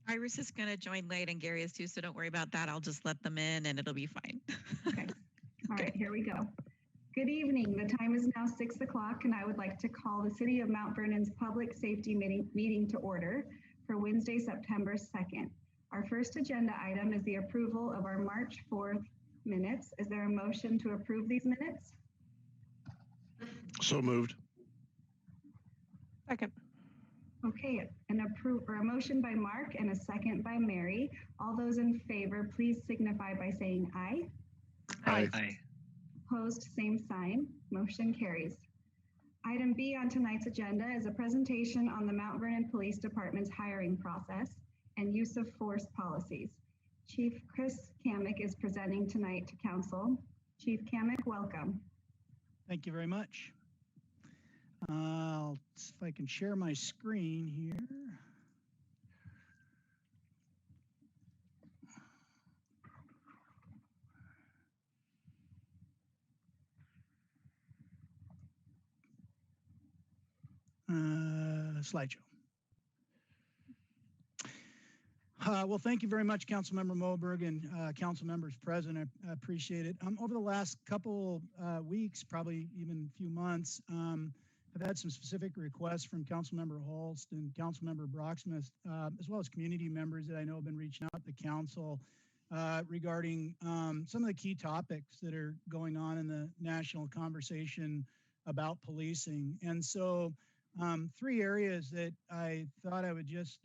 Iris is going to join late and Gary is too, so don't worry about that. I'll just let them in and it'll be fine. Okay. All right, here we go. Good evening. The time is now 6 o'clock and I would like to call the City of Mount Vernon's Public Safety meeting to order for Wednesday, September 2nd. Our first agenda item is the approval of our March 4th minutes. Is there a motion to approve these minutes? So moved. Second. Okay, a motion by Mark and a second by Mary. All those in favor, please signify by saying aye. Aye. Aye. Opposed, same sign. Motion carries. Item B on tonight's agenda is a presentation on the Mount Vernon Police Department's hiring process and use of force policies. Chief Chris Kamick is presenting tonight to council. Chief Kamick, welcome. Thank you very much. I'll see if I can share my screen here. Slideshow. Well, thank you very much, Councilmember Moberg and council members present. I appreciate it. Over the last couple weeks, probably even a few months, I've had some specific requests from Councilmember Holst and Councilmember Brocksmith, as well as community members that I know have been reaching out to council regarding some of the key topics that are going on in the national conversation about policing. And so three areas that I thought I would just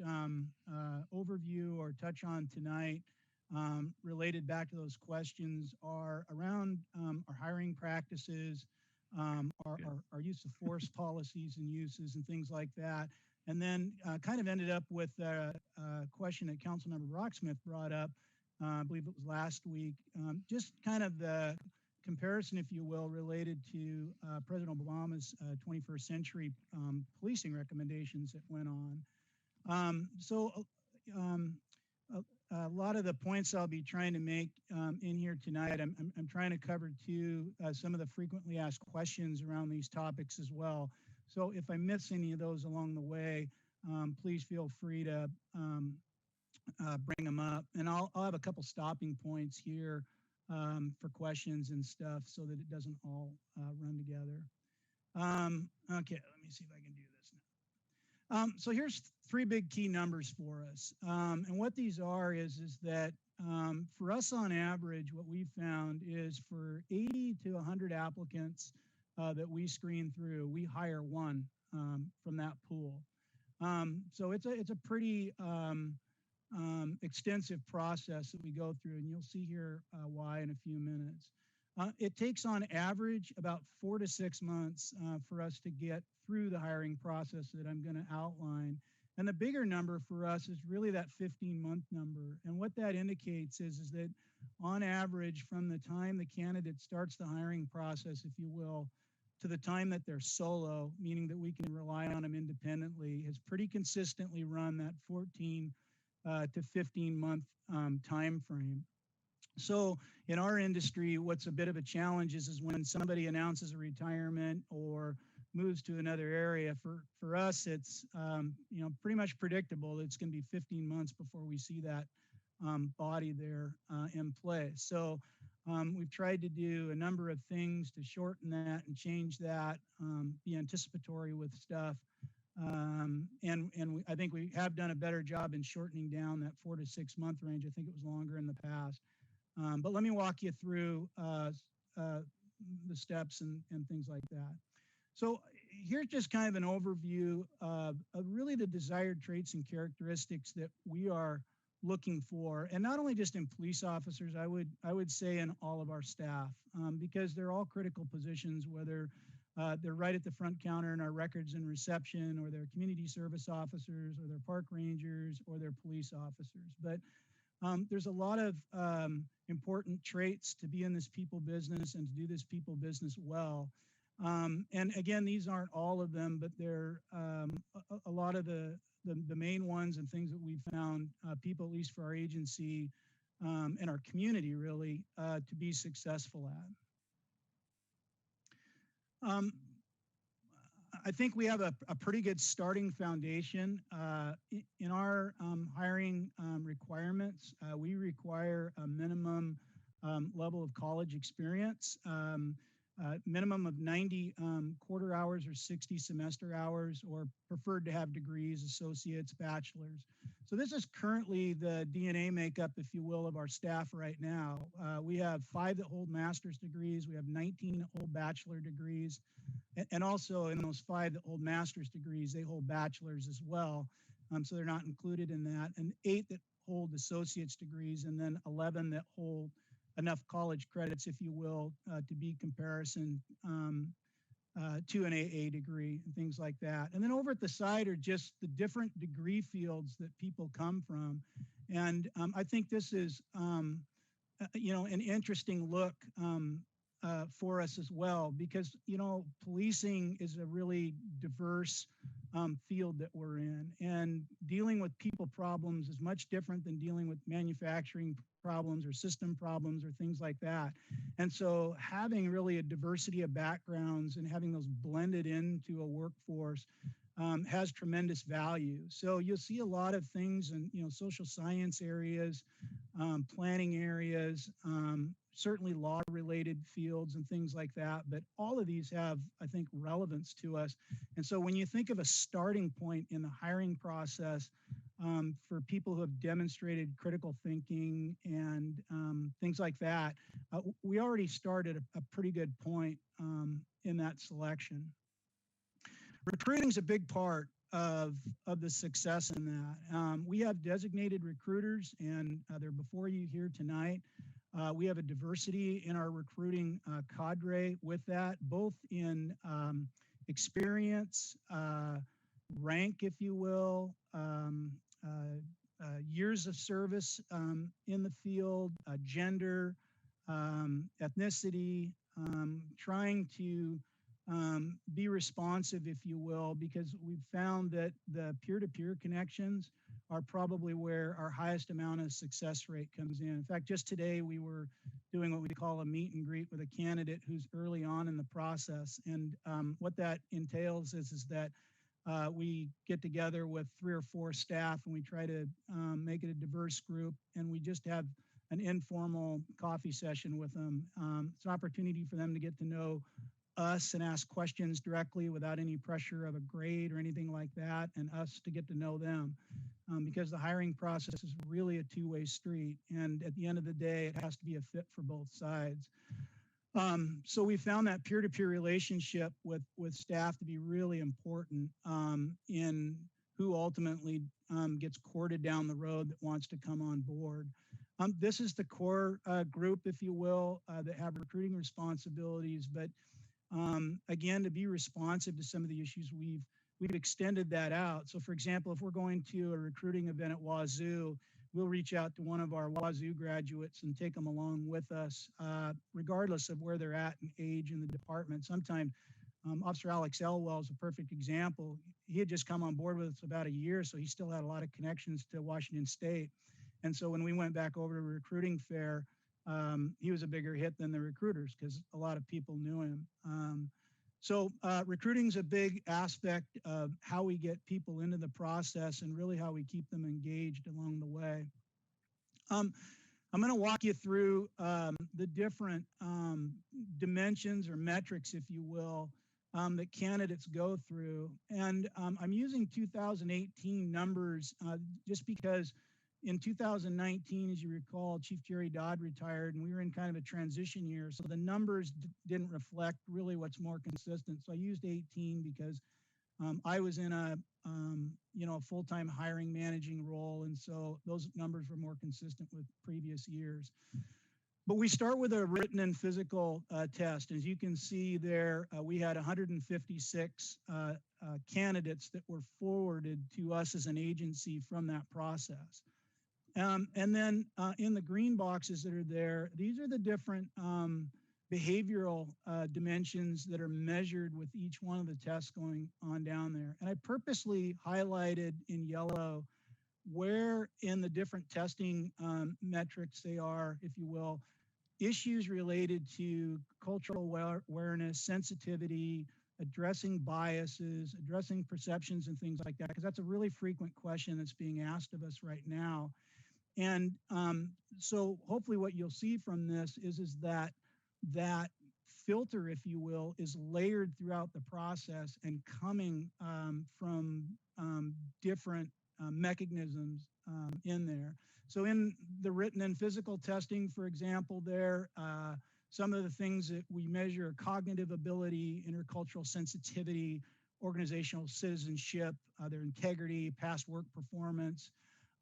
overview or touch on tonight related back to those questions are around our hiring practices, our use of force policies and uses and things like that. And then kind of ended up with a question that Councilmember Brocksmith brought up, I believe it was last week, just kind of the comparison, if you will, related to President Obama's 21st century policing recommendations that went on. A lot of the points I'll be trying to make in here tonight, I'm trying to cover too some of the frequently asked questions around these topics as well. So if I miss any of those along the way, please feel free to bring them up. And I'll have a couple stopping points here for questions and stuff so that it doesn't all run together. Okay, let me see if I can do this now. So here's three big key numbers for us. And what these are is that for us on average, what we found is for 80 to 100 applicants that we screen through, we hire one from that pool. So it's a pretty extensive process that we go through, and you'll see here why in a few minutes. It takes on average about 4 to 6 months for us to get through the hiring process that I'm going to outline. And the bigger number for us is really that 15-month number. And what that indicates is that on average, from the time the candidate starts the hiring process, if you will, to the time that they're solo, meaning that we can rely on them independently, has pretty consistently run that 14 to 15-month time frame. So in our industry, what's a bit of a challenge is when somebody announces a retirement or moves to another area. For us, it's pretty much predictable. It's going to be 15 months before we see that body there in place. So we've tried to do a number of things to shorten that and change that, be anticipatory with stuff. I think we have done a better job in shortening down that 4 to 6 month range. I think it was longer in the past. But let me walk you through the steps and things like that. So here's just kind of an overview of really the desired traits and characteristics that we are looking for, and not only just in police officers, I would say in all of our staff, because they're all critical positions, whether they're right at the front counter in our records and reception, or they're community service officers, or they're park rangers, or they're police officers. But there's a lot of important traits to be in this people business and to do this people business well. And again, these aren't all of them, but they're a lot of the main ones and things that we found people, at least for our agency and our community really, to be successful at. I think we have a pretty good starting foundation. In our hiring requirements, we require a minimum level of college experience, minimum of 90 quarter hours or 60 semester hours, or preferred to have degrees, associates, bachelors. So this is currently the DNA makeup, if you will, of our staff right now. We have 5 that hold master's degrees. We have 19 that hold bachelor degrees. And also in those 5 that hold master's degrees, they hold bachelors as well. So they're not included in that. And 8 that hold associate's degrees, and then 11 that hold enough college credits, if you will, to be comparison to an AA degree and things like that. And then over at the side are just the different degree fields that people come from. And I think this is, you know, an interesting look for us as well, because, you know, policing is a really diverse field that we're in, and dealing with people problems is much different than dealing with manufacturing problems or system problems or things like that. And so having really a diversity of backgrounds and having those blended into a workforce has tremendous value. So you'll see a lot of things in, you know, social science areas, planning areas, certainly law related fields and things like that. But all of these have, I think, relevance to us. And so when you think of a starting point in the hiring process for people who have demonstrated critical thinking and things like that, we already started a pretty good point in that selection. Recruiting is a big part of the success in that. We have designated recruiters, and they're before you here tonight. We have a diversity in our recruiting cadre with that, both in experience, rank, if you will, years of service in the field, gender, ethnicity, trying to be responsive, if you will, because we've found that the peer-to-peer connections are probably where our highest amount of success rate comes in. In fact, just today we were doing what we call a meet and greet with a candidate who's early on in the process. And what that entails is that we get together with 3 or 4 staff and we try to make it a diverse group, and we just have an informal coffee session with them. It's an opportunity for them to get to know us and ask questions directly without any pressure of a grade or anything like that, and us to get to know them, because the hiring process is really a two-way street, and at the end of the day it has to be a fit for both sides. So we found that peer-to-peer relationship with staff to be really important in who ultimately gets courted down the road that wants to come on board. This is the core group, if you will, that have recruiting responsibilities, but again, to be responsive to some of the issues, we've extended that out. So for example, if we're going to a recruiting event at Wazoo, we'll reach out to one of our Wazoo graduates and take them along with us, regardless of where they're at in age in the department. Sometimes Officer Alex Elwell is a perfect example. He had just come on board with us about a year, so he still had a lot of connections to Washington State. And so when we went back over to recruiting fair, he was a bigger hit than the recruiters because a lot of people knew him. So recruiting is a big aspect of how we get people into the process and really how we keep them engaged along the way. I'm going to walk you through the different dimensions or metrics, if you will, that candidates go through. And I'm using 2018 numbers just because in 2019, as you recall, Chief Jerry Dodd retired, and we were in kind of a transition year. So the numbers didn't reflect really what's more consistent. So I used 18 because I was in a full-time hiring managing role, and so those numbers were more consistent with previous years. But we start with a written and physical test. As you can see there, we had 156 candidates that were forwarded to us as an agency from that process. And then in the green boxes that are there, these are the different behavioral dimensions that are measured with each one of the tests going on down there. And I purposely highlighted in yellow where in the different testing metrics they are, if you will, issues related to cultural awareness, sensitivity, addressing biases, addressing perceptions and things like that, because that's a really frequent question that's being asked of us right now. And so hopefully what you'll see from this is that that filter, if you will, is layered throughout the process and coming from different mechanisms in there. So in the written and physical testing, for example, there, some of the things that we measure are cognitive ability, intercultural sensitivity, organizational citizenship, their integrity, past work performance.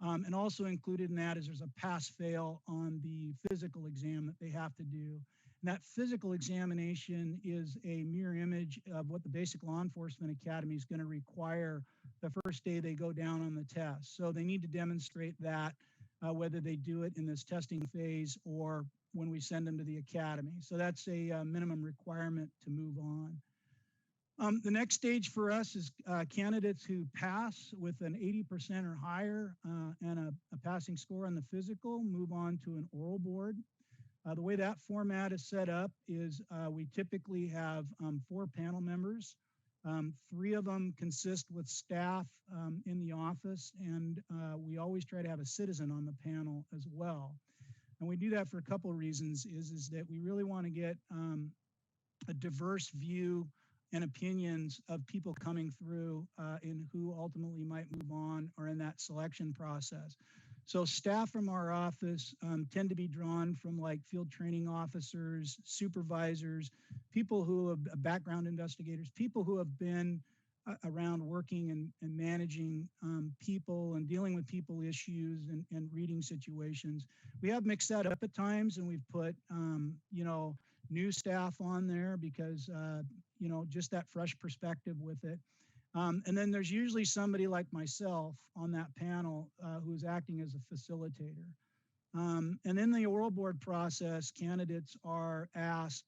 And also included in that is there's a pass-fail on the physical exam that they have to do. And that physical examination is a mirror image of what the Basic Law Enforcement Academy is going to require the first day they go down on the test. So they need to demonstrate that whether they do it in this testing phase or when we send them to the academy. So that's a minimum requirement to move on. The next stage for us is candidates who pass with an 80% or higher and a passing score on the physical move on to an oral board. The way that format is set up is we typically have 4 panel members. 3 of them consist with staff in the office, and we always try to have a citizen on the panel as well. And we do that for a couple of reasons, is that we really want to get a diverse view and opinions of people coming through and who ultimately might move on or in that selection process. So staff from our office tend to be drawn from like field training officers, supervisors, people who have background investigators, people who have been around working and managing people and dealing with people issues and reading situations. We have mixed that up at times, and we've put, you know, new staff on there because, you know, just that fresh perspective with it. And then there's usually somebody like myself on that panel who's acting as a facilitator. And in the oral board process, candidates are asked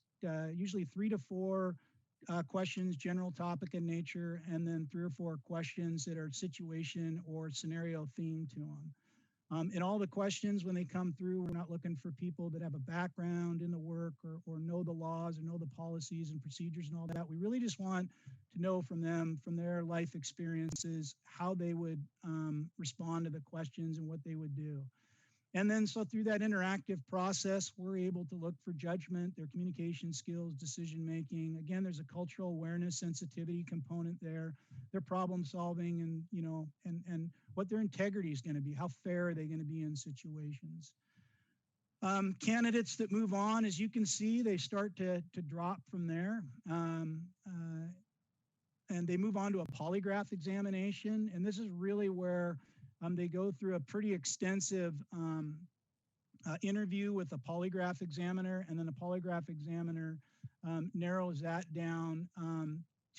usually 3 to 4 questions, general topic in nature, and then 3 or 4 questions that are situation or scenario themed to them. In all the questions, when they come through, we're not looking for people that have a background in the work or know the laws or know the policies and procedures and all that. We really just want to know from them, from their life experiences, how they would respond to the questions and what they would do. And then so through that interactive process, we're able to look for judgment, their communication skills, decision making. Again, there's a cultural awareness, sensitivity component there, their problem solving, and you know, and what their integrity is going to be. How fair are they going to be in situations? Candidates that move on, as you can see, they start to drop from there. And they move on to a polygraph examination. And this is really where they go through a pretty extensive interview with a polygraph examiner, and then the polygraph examiner narrows that down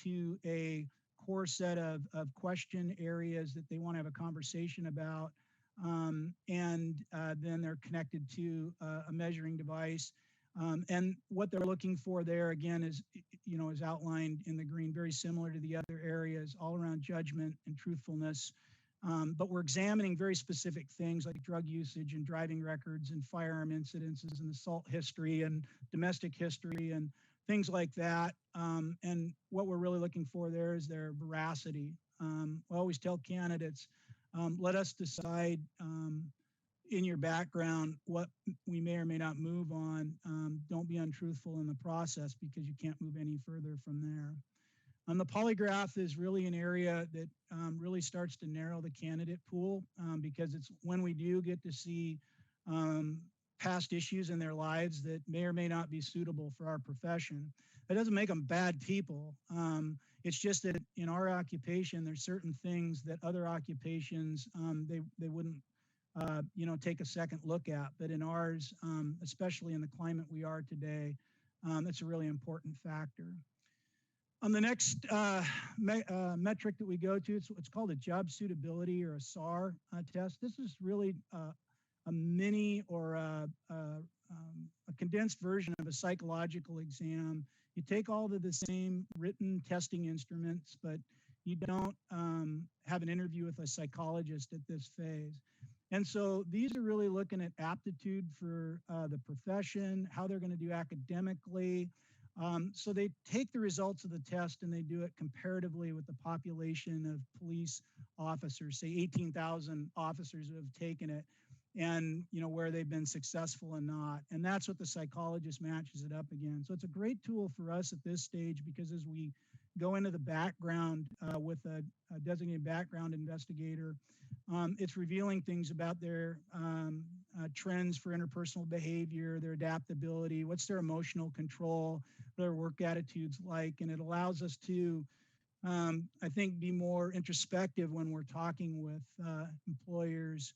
to a core set of question areas that they want to have a conversation about. And then they're connected to a measuring device. And what they're looking for there, again, is, you know, is outlined in the green, very similar to the other areas, all around judgment and truthfulness. But we're examining very specific things like drug usage and driving records and firearm incidences and assault history and domestic history and things like that. And what we're really looking for there is their veracity. I always tell candidates, let us decide in your background what we may or may not move on. Don't be untruthful in the process because you can't move any further from there. The polygraph is really an area that really starts to narrow the candidate pool because it's when we do get to see past issues in their lives that may or may not be suitable for our profession. That doesn't make them bad people. It's just that in our occupation, there's certain things that other occupations, they wouldn't you know, take a second look at. But in ours, especially in the climate we are today, that's a really important factor. On the next metric that we go to, it's called a job suitability or a SAR test. This is really a mini or a condensed version of a psychological exam. You take all of the same written testing instruments, but you don't have an interview with a psychologist at this phase. And so these are really looking at aptitude for the profession, how they're going to do academically, So they take the results of the test and they do it comparatively with the population of police officers, say 18,000 officers who have taken it, and where they've been successful and not. And that's what the psychologist matches it up again. So it's a great tool for us at this stage, because as we go into the background with a designated background investigator, it's revealing things about their trends for interpersonal behavior, their adaptability, what's their emotional control, what their work attitudes like, and it allows us to, I think, be more introspective when we're talking with employers,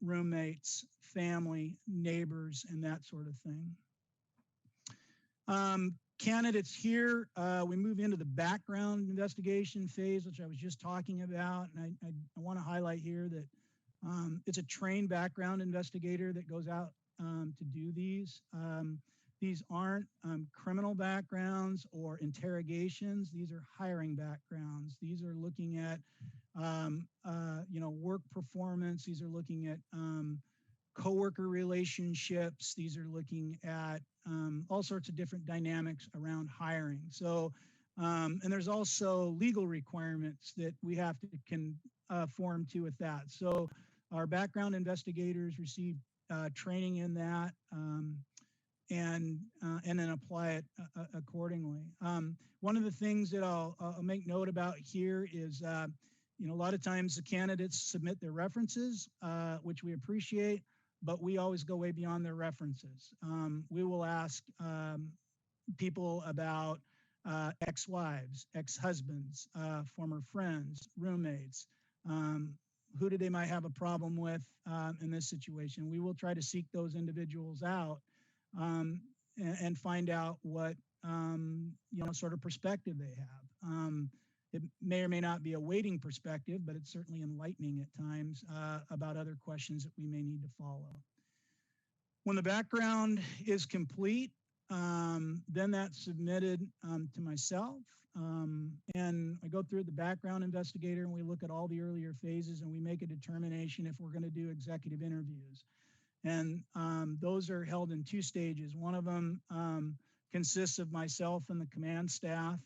roommates, family, neighbors, and that sort of thing. Candidates here, we move into the background investigation phase, which I was just talking about. And I want to highlight here that it's a trained background investigator that goes out to do these. These aren't criminal backgrounds or interrogations. These are hiring backgrounds. These are looking at work performance. These are looking at coworker relationships. These are looking at all sorts of different dynamics around hiring. So, and there's also legal requirements that we have to conform to with that. So our background investigators receive training in that and then apply it accordingly. One of the things that I'll make note about here is, a lot of times the candidates submit their references, which we appreciate, but we always go way beyond their references. We will ask people about ex-wives, ex-husbands, former friends, roommates, who they might have a problem with in this situation. We will try to seek those individuals out and find out what sort of perspective they have. It may or may not be a weighting perspective, but it's certainly enlightening at times about other questions that we may need to follow. When the background is complete, then that's submitted to myself. And I go through the background investigator and we look at all the earlier phases and we make a determination if we're going to do executive interviews. And those are held in two stages. One of them consists of myself and the command staff.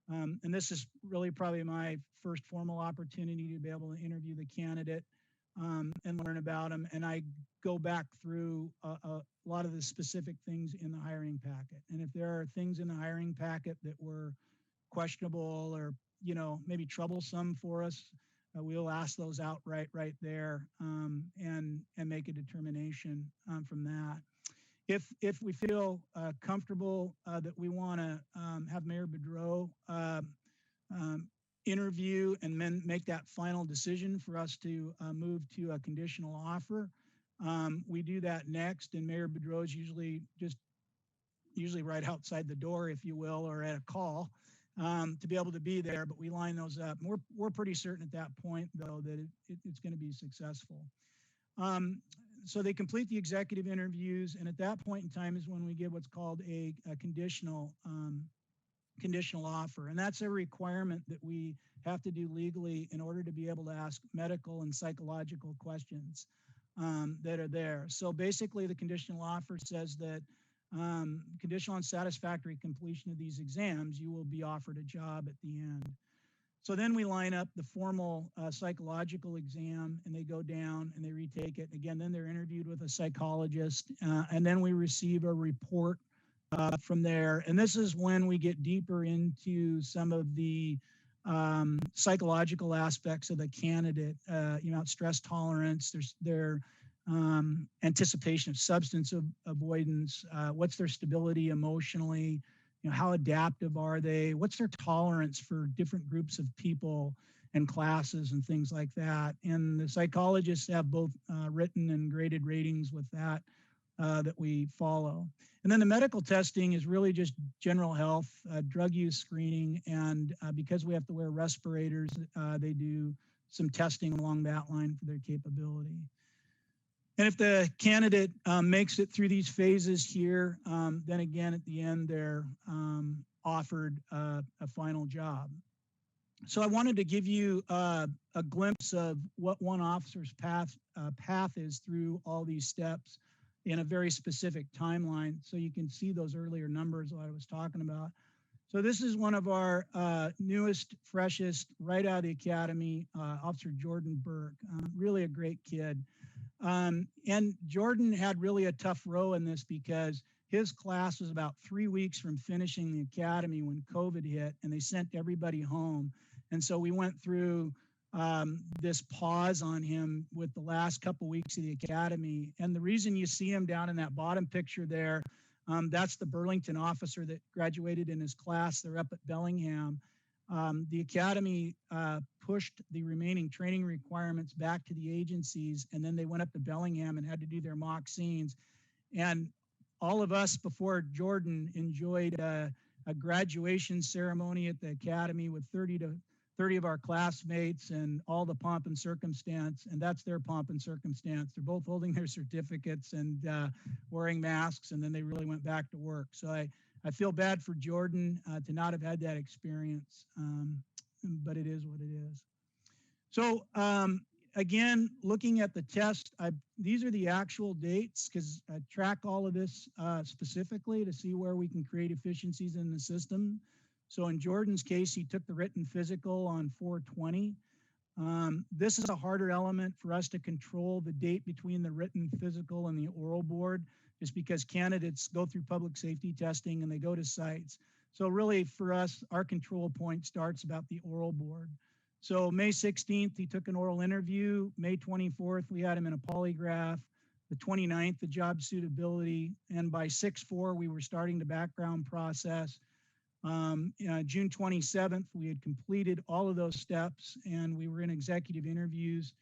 And this is really probably my first formal opportunity to be able to interview the candidate and learn about them. And I go back through a lot of the specific things in the hiring packet. And if there are things in the hiring packet that were questionable or, maybe troublesome for us, we'll ask those outright right there and make a determination from that. If we feel comfortable that we want to have Mayor Boudreau interview and then make that final decision for us to move to a conditional offer, we do that next, and Mayor Boudreau is usually right outside the door, if you will, or at a call to be able to be there. But we line those up. And we're pretty certain at that point, though, that it's going to be successful. So they complete the executive interviews, and at that point in time is when we give what's called a conditional offer. And that's a requirement that we have to do legally in order to be able to ask medical and psychological questions that are there. So basically the conditional offer says that conditional on satisfactory completion of these exams, you will be offered a job at the end. So then we line up the formal psychological exam, and they go down and they retake it. Again, then they're interviewed with a psychologist, and then we receive a report from there. And this is when we get deeper into some of the psychological aspects of the candidate, stress tolerance, their anticipation of substance avoidance, what's their stability emotionally, how adaptive are they, what's their tolerance for different groups of people and classes and things like that. And the psychologists have both written and graded ratings with that that we follow. And then the medical testing is really just general health, drug use screening, and because we have to wear respirators, they do some testing along that line for their capability. And if the candidate makes it through these phases here, then again at the end they're offered a final job. So I wanted to give you a glimpse of what one officer's path is through all these steps in a very specific timeline. So you can see those earlier numbers that I was talking about. So this is one of our newest, freshest, right out of the academy, Officer Jordan Burke, really a great kid. And Jordan had really a tough row in this because his class was about 3 weeks from finishing the academy when COVID hit and they sent everybody home. And so we went through this pause on him with the last couple weeks of the academy. And the reason you see him down in that bottom picture there, that's the Burlington officer that graduated in his class. They're up at Bellingham. The academy pushed the remaining training requirements back to the agencies, and then they went up to Bellingham and had to do their mock scenes. And all of us before Jordan enjoyed a graduation ceremony at the academy with 30 of our classmates and all the pomp and circumstance, and that's their pomp and circumstance. They're both holding their certificates and wearing masks, and then they really went back to work. So I feel bad for Jordan to not have had that experience, but it is what it is. So again, looking at the test, these are the actual dates because I track all of this specifically to see where we can create efficiencies in the system. So in Jordan's case, he took the written physical on 4/20. This is a harder element for us to control the date between the written physical and the oral board, just because candidates go through public safety testing and they go to sites. So really for us, our control point starts about the oral board. So May 16th, he took an oral interview. May 24th, we had him in a polygraph. The 29th, the job suitability. And by 6/4, we were starting the background process. June 27th, we had completed all of those steps and we were in executive interviews,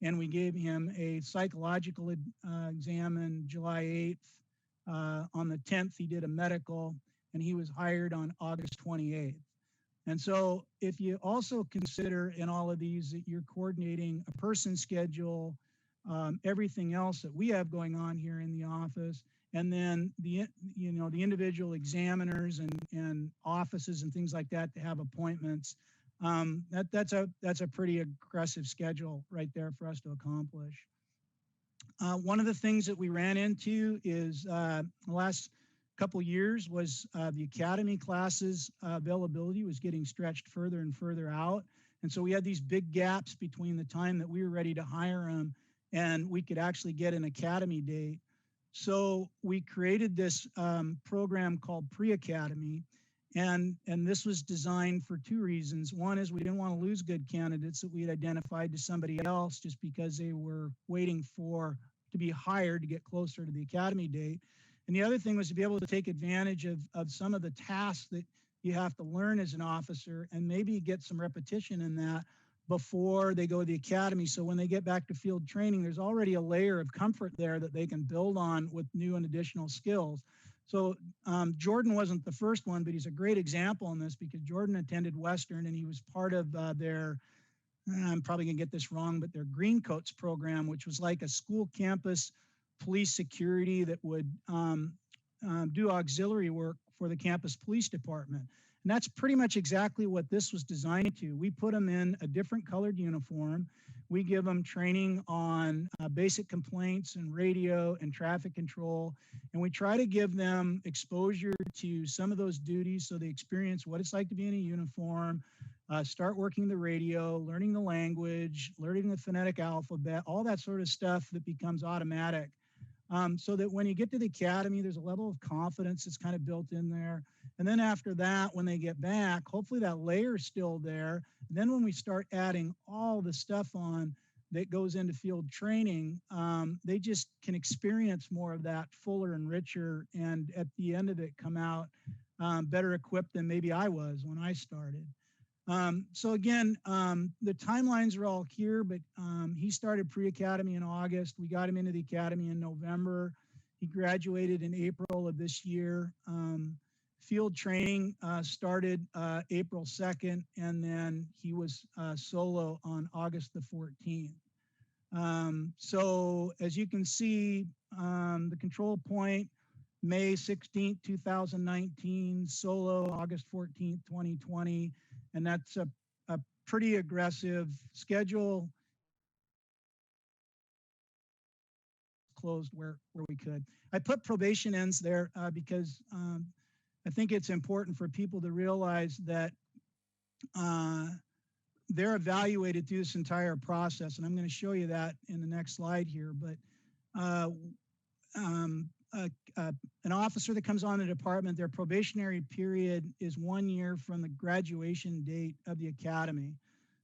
and we gave him a psychological exam on July 8th. On the 10th, he did a medical, and he was hired on August 28th. And so if you also consider in all of these that you're coordinating a person schedule, everything else that we have going on here in the office, and then the individual examiners and offices and things like that to have appointments, that's a pretty aggressive schedule right there for us to accomplish. One of the things that we ran into is the last couple years was the academy classes availability was getting stretched further and further out. And so we had these big gaps between the time that we were ready to hire them and we could actually get an academy date. So we created this program called Pre-Academy, and this was designed for two reasons. One is we didn't want to lose good candidates that we had identified to somebody else just because they were waiting to be hired to get closer to the academy date. And the other thing was to be able to take advantage of some of the tasks that you have to learn as an officer and maybe get some repetition in that before they go to the academy. So when they get back to field training, there's already a layer of comfort there that they can build on with new and additional skills. So Jordan wasn't the first one, but he's a great example in this because Jordan attended Western and he was part of their, I'm probably gonna get this wrong, but their Green Coats program, which was like a school campus police security that would do auxiliary work for the campus police department. And that's pretty much exactly what this was designed to. We put them in a different colored uniform. We give them training on basic complaints and radio and traffic control. And we try to give them exposure to some of those duties so they experience what it's like to be in a uniform, start working the radio, learning the language, learning the phonetic alphabet, all that sort of stuff that becomes automatic. So that when you get to the academy, there's a level of confidence that's kind of built in there. And then after that, when they get back, hopefully that layer is still there. And then when we start adding all the stuff on that goes into field training, they just can experience more of that fuller and richer. And at the end of it, come out better equipped than maybe I was when I started. So again, the timelines are all here, but he started pre-academy in August. We got him into the academy in November. He graduated in April of this year. Field training started April 2nd, and then he was solo on August the 14th. So as you can see, the control point, May 16th, 2019, solo August 14th, 2020. And that's a pretty aggressive schedule. closed where we could. I put probation ends there because I think it's important for people to realize that they're evaluated through this entire process. And I'm going to show you that in the next slide here. But an officer that comes on the department, their probationary period is 1 year from the graduation date of the academy.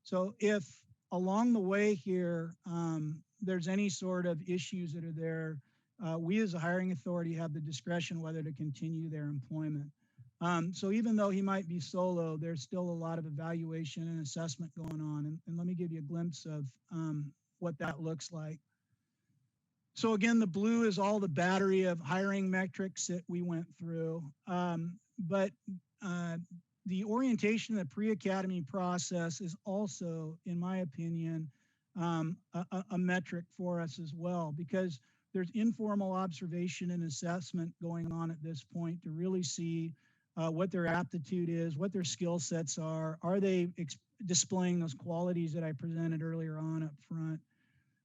So if along the way here, there's any sort of issues that are there, we as a hiring authority have the discretion whether to continue their employment. So even though he might be solo, there's still a lot of evaluation and assessment going on. And let me give you a glimpse of what that looks like. So again, the blue is all the battery of hiring metrics that we went through. But the orientation of the pre-academy process is also, in my opinion, a metric for us as well, because there's informal observation and assessment going on at this point to really see what their aptitude is, what their skill sets are they displaying those qualities that I presented earlier on up front.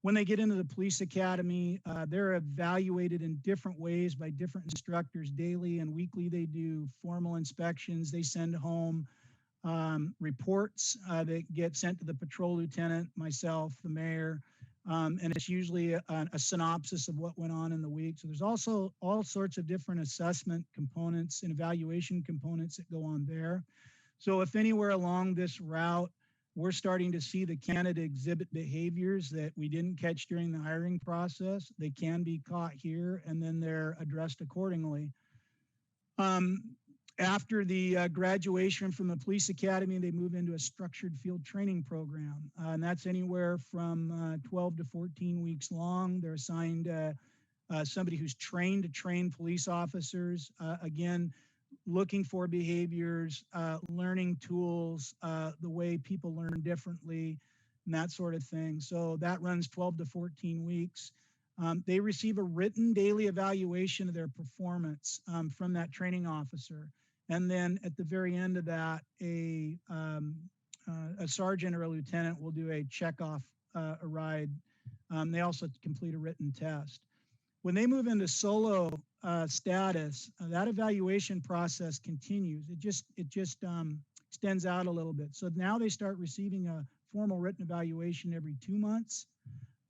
When they get into the police academy, they're evaluated in different ways by different instructors. Daily and weekly, they do formal inspections. They send home reports that get sent to the patrol lieutenant, myself, the mayor, and it's usually a synopsis of what went on in the week. So there's also all sorts of different assessment components and evaluation components that go on there. So if anywhere along this route, we're starting to see the candidate exhibit behaviors that we didn't catch during the hiring process, they can be caught here and then they're addressed accordingly. After the graduation from the police academy, they move into a structured field training program. And that's anywhere from 12 to 14 weeks long. They're assigned somebody who's trained to train police officers. Again, looking for behaviors, learning tools, the way people learn differently, and that sort of thing. So that runs 12 to 14 weeks. They receive a written daily evaluation of their performance from that training officer. And then at the very end of that, a sergeant or a lieutenant will do a checkoff, a ride. They also complete a written test. When they move into solo status, that evaluation process continues. It just extends out a little bit. So now they start receiving a formal written evaluation every 2 months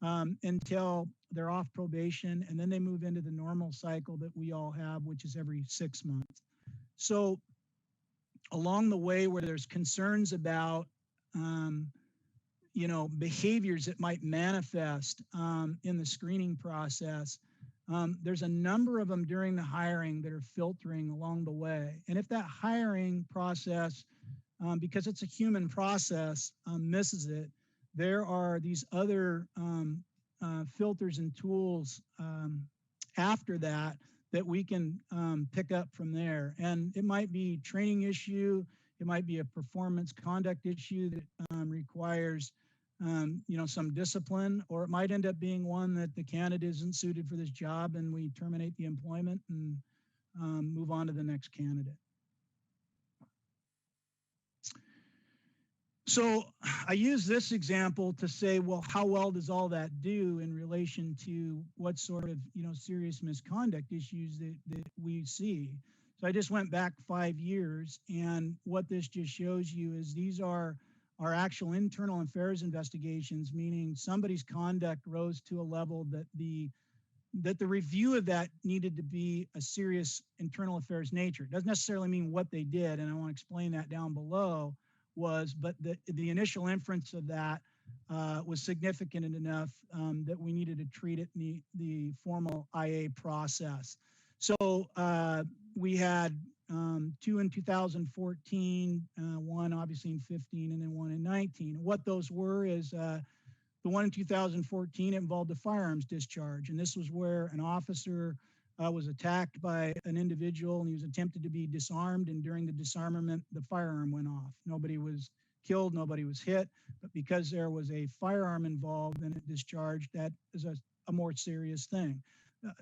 until they're off probation, and then they move into the normal cycle that we all have, which is every 6 months. So along the way where there's concerns about behaviors that might manifest in the screening process, there's a number of them during the hiring that are filtering along the way. And if that hiring process, because it's a human process, misses it, there are these other filters and tools after that we can pick up from there. And it might be training issue, it might be a performance conduct issue that requires some discipline, or it might end up being one that the candidate isn't suited for this job and we terminate the employment and move on to the next candidate. So I use this example to say, well, how well does all that do in relation to what sort of, serious misconduct issues that we see? So I just went back 5 years, and what this just shows you is these are our actual internal affairs investigations, meaning somebody's conduct rose to a level that the review of that needed to be a serious internal affairs nature. It doesn't necessarily mean what they did, and I want to explain that down below, but the initial inference of that was significant enough that we needed to treat it in the formal IA process. So we had 2 in 2014, one obviously in 15, and then one in 19. What those were is the one in 2014 involved a firearms discharge, and this was where an officer was attacked by an individual, and he was attempted to be disarmed, and during the disarmament, the firearm went off. Nobody was killed, nobody was hit, but because there was a firearm involved and it discharged, that is a more serious thing.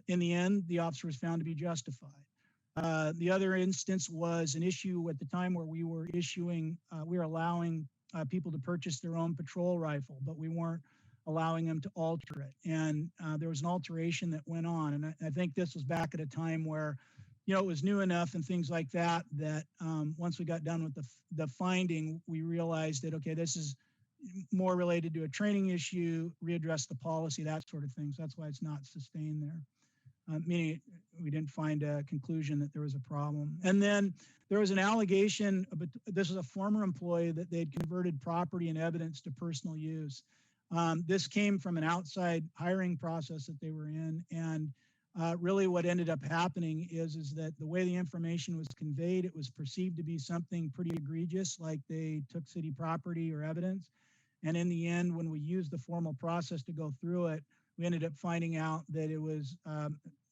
In the end, the officer was found to be justified. The other instance was an issue at the time where we were allowing people to purchase their own patrol rifle, but we weren't allowing them to alter it. And there was an alteration that went on. And I think this was back at a time where, you know, it was new enough and things like that, that once we got done with the finding, we realized that, okay, this is more related to a training issue, readdress the policy, that sort of thing. So that's why it's not sustained there. Meaning we didn't find a conclusion that there was a problem. And then there was an allegation, but this was a former employee, that they'd converted property and evidence to personal use. This came from an outside hiring process that they were in. And really what ended up happening is that the way the information was conveyed, it was perceived to be something pretty egregious, like they took city property or evidence. And in the end, when we used the formal process to go through it, we ended up finding out that it was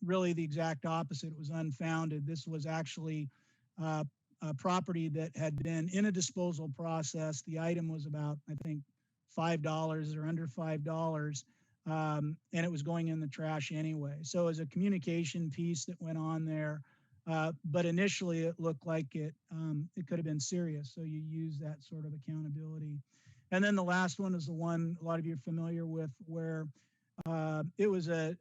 really the exact opposite. It was unfounded. This was actually a property that had been in a disposal process. The item was about, I think, $5 or under $5, and it was going in the trash anyway. So it was a communication piece that went on there, but initially it looked like it could have been serious. So you use that sort of accountability. And then the last one is the one a lot of you are familiar with, where it was a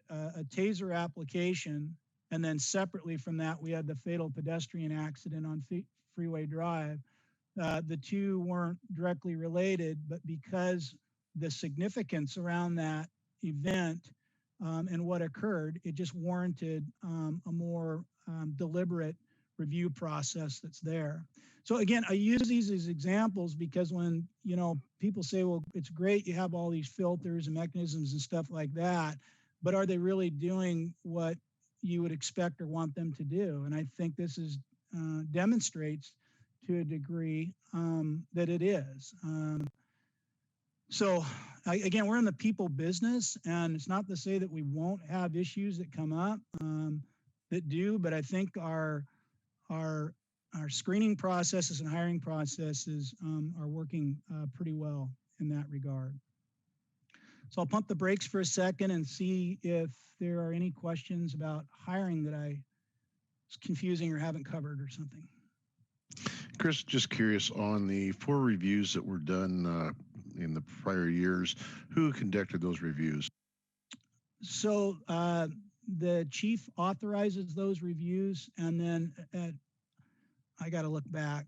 taser application, and then separately from that, we had the fatal pedestrian accident on Freeway Drive. The two weren't directly related, but because the significance around that event and what occurred, it just warranted a more deliberate review process that's there. So again, I use these as examples because when, you know, people say, well, it's great you have all these filters and mechanisms and stuff like that, but are they really doing what you would expect or want them to do? And I think this is demonstrates to a degree that it is. So again, we're in the people business, and it's not to say that we won't have issues that come up that do, but I think our screening processes and hiring processes are working pretty well in that regard. So I'll pump the brakes for a second and see if there are any questions about hiring that I was confusing or haven't covered or something. Chris, just curious, on the 4 reviews that were done in the prior years, who conducted those reviews? So the chief authorizes those reviews, and then I got to look back.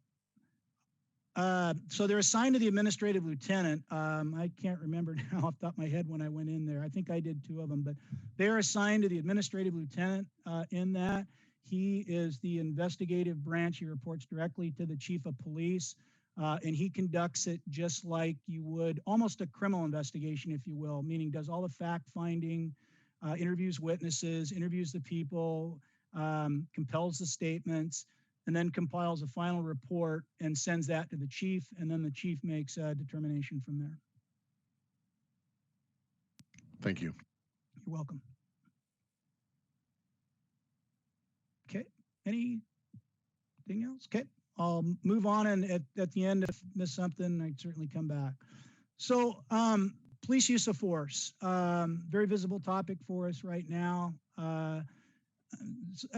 So they're assigned to the administrative lieutenant. I can't remember now off the top of my head when I went in there. I think I did 2 of them, but they're assigned to the administrative lieutenant in that. He is the investigative branch. He reports directly to the chief of police, and he conducts it just like you would almost a criminal investigation, if you will, meaning does all the fact finding, interviews witnesses, interviews the people, compels the statements, and then compiles a final report and sends that to the chief, and then the chief makes a determination from there. Thank you. You're welcome. Okay, anything else? Okay, I'll move on, and at the end, if I miss something, I'd certainly come back. So police use of force, very visible topic for us right now.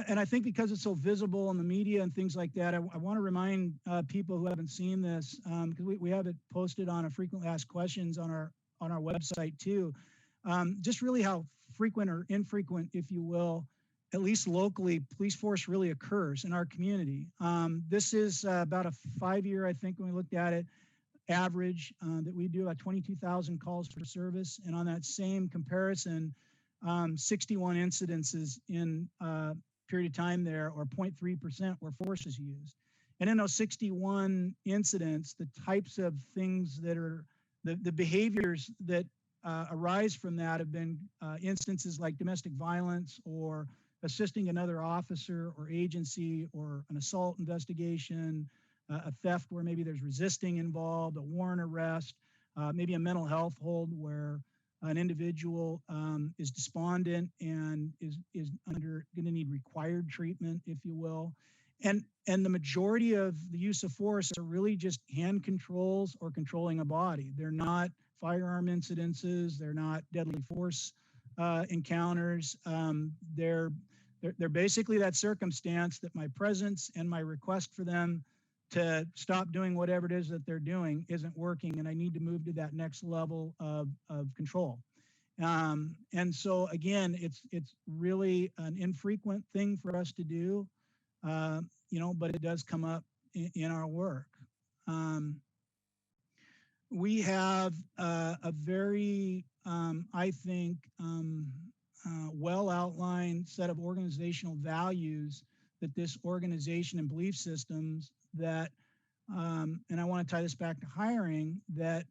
And I think because it's so visible in the media and things like that, I want to remind people who haven't seen this, because we have it posted on a frequently asked questions on our website too, just really how frequent or infrequent, if you will, at least locally, police force really occurs in our community. This is about a 5-year, I think, when we looked at it, average that we do about 22,000 calls for service. And on that same comparison, 61 incidences in a period of time there, or 0.3% where force is used. And in those 61 incidents, the types of things that are, the behaviors that arise from that have been instances like domestic violence, or assisting another officer or agency, or an assault investigation, a theft where maybe there's resisting involved, a warrant arrest, maybe a mental health hold where an individual is despondent and is going to need required treatment, if you will. And the majority of the use of force are really just hand controls or controlling a body. They're not firearm incidences. They're not deadly force encounters. They're basically that circumstance that my presence and my request for them to stop doing whatever it is that they're doing isn't working, and I need to move to that next level of control. And so again, it's really an infrequent thing for us to do, but it does come up in our work. We have a very, I think, well outlined set of organizational values that this organization and belief systems that, and I want to tie this back to hiring, that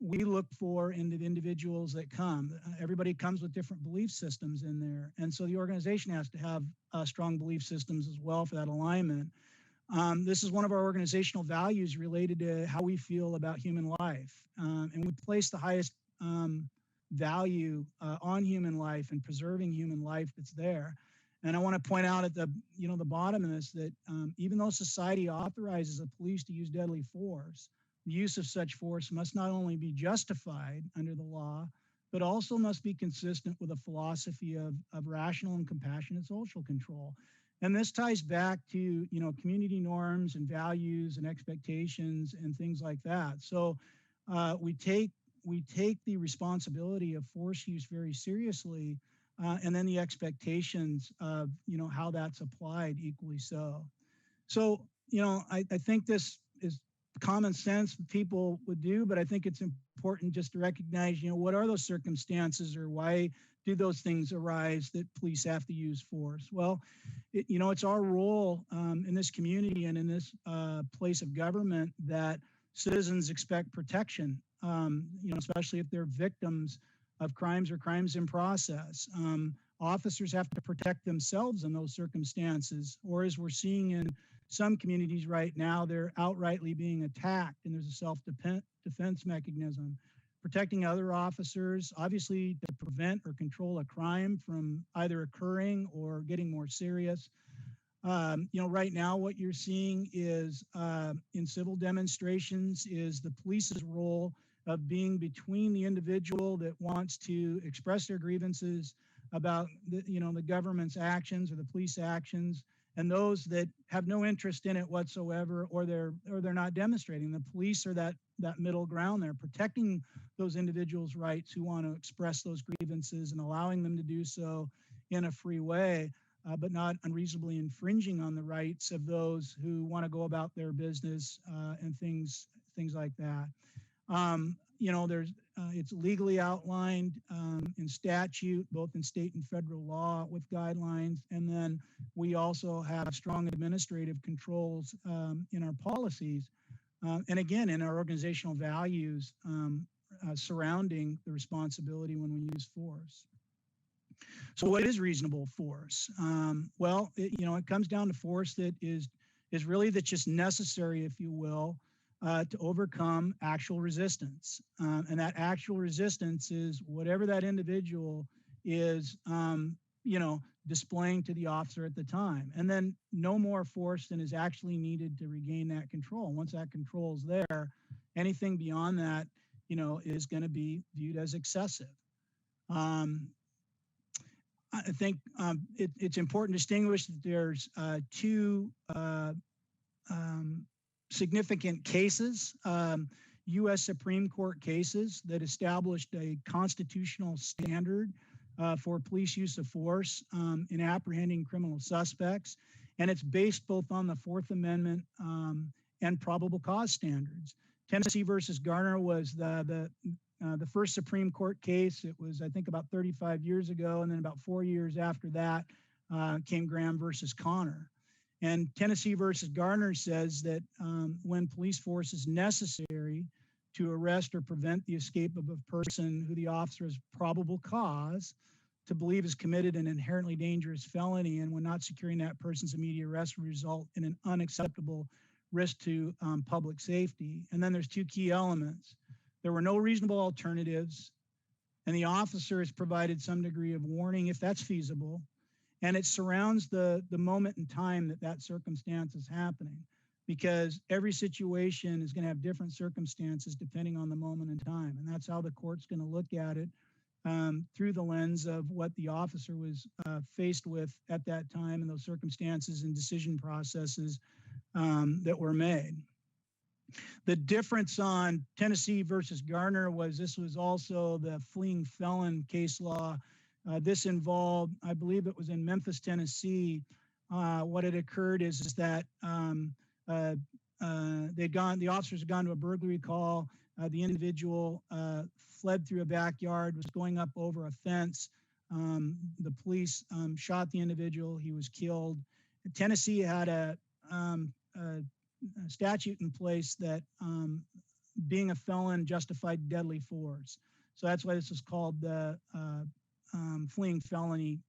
we look for in the individuals that come. Everybody comes with different belief systems in there. And so the organization has to have strong belief systems as well for that alignment. This is one of our organizational values related to how we feel about human life. And we place the highest value on human life and preserving human life that's there. And I want to point out at the bottom of this that even though society authorizes the police to use deadly force, the use of such force must not only be justified under the law, but also must be consistent with a philosophy of rational and compassionate social control. And this ties back to community norms and values and expectations and things like that. So we take the responsibility of force use very seriously, and then the expectations of how that's applied equally so. So I think this is common sense that people would do, but I think it's important just to recognize what are those circumstances, or why do those things arise that police have to use force? Well, it's our role in this community and in this place of government that citizens expect protection, especially if they're victims of crimes or crimes in process. Officers have to protect themselves in those circumstances, or as we're seeing in some communities right now, they're outrightly being attacked, and there's a self-defense mechanism. Protecting other officers, obviously, to prevent or control a crime from either occurring or getting more serious. Right now, what you're seeing is in civil demonstrations is the police's role of being between the individual that wants to express their grievances about the government's actions or the police actions, and those that have no interest in it whatsoever, or they're not demonstrating. The police are that middle ground there, protecting those individuals' rights who want to express those grievances and allowing them to do so in a free way, but not unreasonably infringing on the rights of those who want to go about their business and things like that. It's legally outlined in statute, both in state and federal law with guidelines. And then we also have strong administrative controls in our policies. And again, in our organizational values surrounding the responsibility when we use force. So what is reasonable force? Well, it comes down to force that is really that's just necessary, if you will, to overcome actual resistance. And that actual resistance is whatever that individual is, displaying to the officer at the time. And then no more force than is actually needed to regain that control. Once that control is there, anything beyond that, is going to be viewed as excessive. I think it's important to distinguish that there's two significant cases, U.S. Supreme Court cases that established a constitutional standard for police use of force in apprehending criminal suspects. And it's based both on the Fourth Amendment and probable cause standards. Tennessee versus Garner was the first Supreme Court case. It was, I think, about 35 years ago. And then about 4 years after that came Graham versus Connor. And Tennessee versus Garner says that when police force is necessary to arrest or prevent the escape of a person who the officer has probable cause to believe has committed an inherently dangerous felony, and when not securing that person's immediate arrest will result in an unacceptable risk to public safety. And then there's two key elements. There were no reasonable alternatives, and the officer has provided some degree of warning if that's feasible. And it surrounds the moment in time that circumstance is happening, because every situation is going to have different circumstances depending on the moment in time. And that's how the court's going to look at it through the lens of what the officer was faced with at that time and those circumstances and decision processes that were made. The difference on Tennessee versus Garner was this was also the fleeing felon case law. This involved, I believe it was in Memphis, Tennessee. What had occurred is that the officers had gone to a burglary call. The individual fled through a backyard, was going up over a fence. The police shot the individual. He was killed. Tennessee had a statute in place that being a felon justified deadly force. So that's why this is called the fleeing felony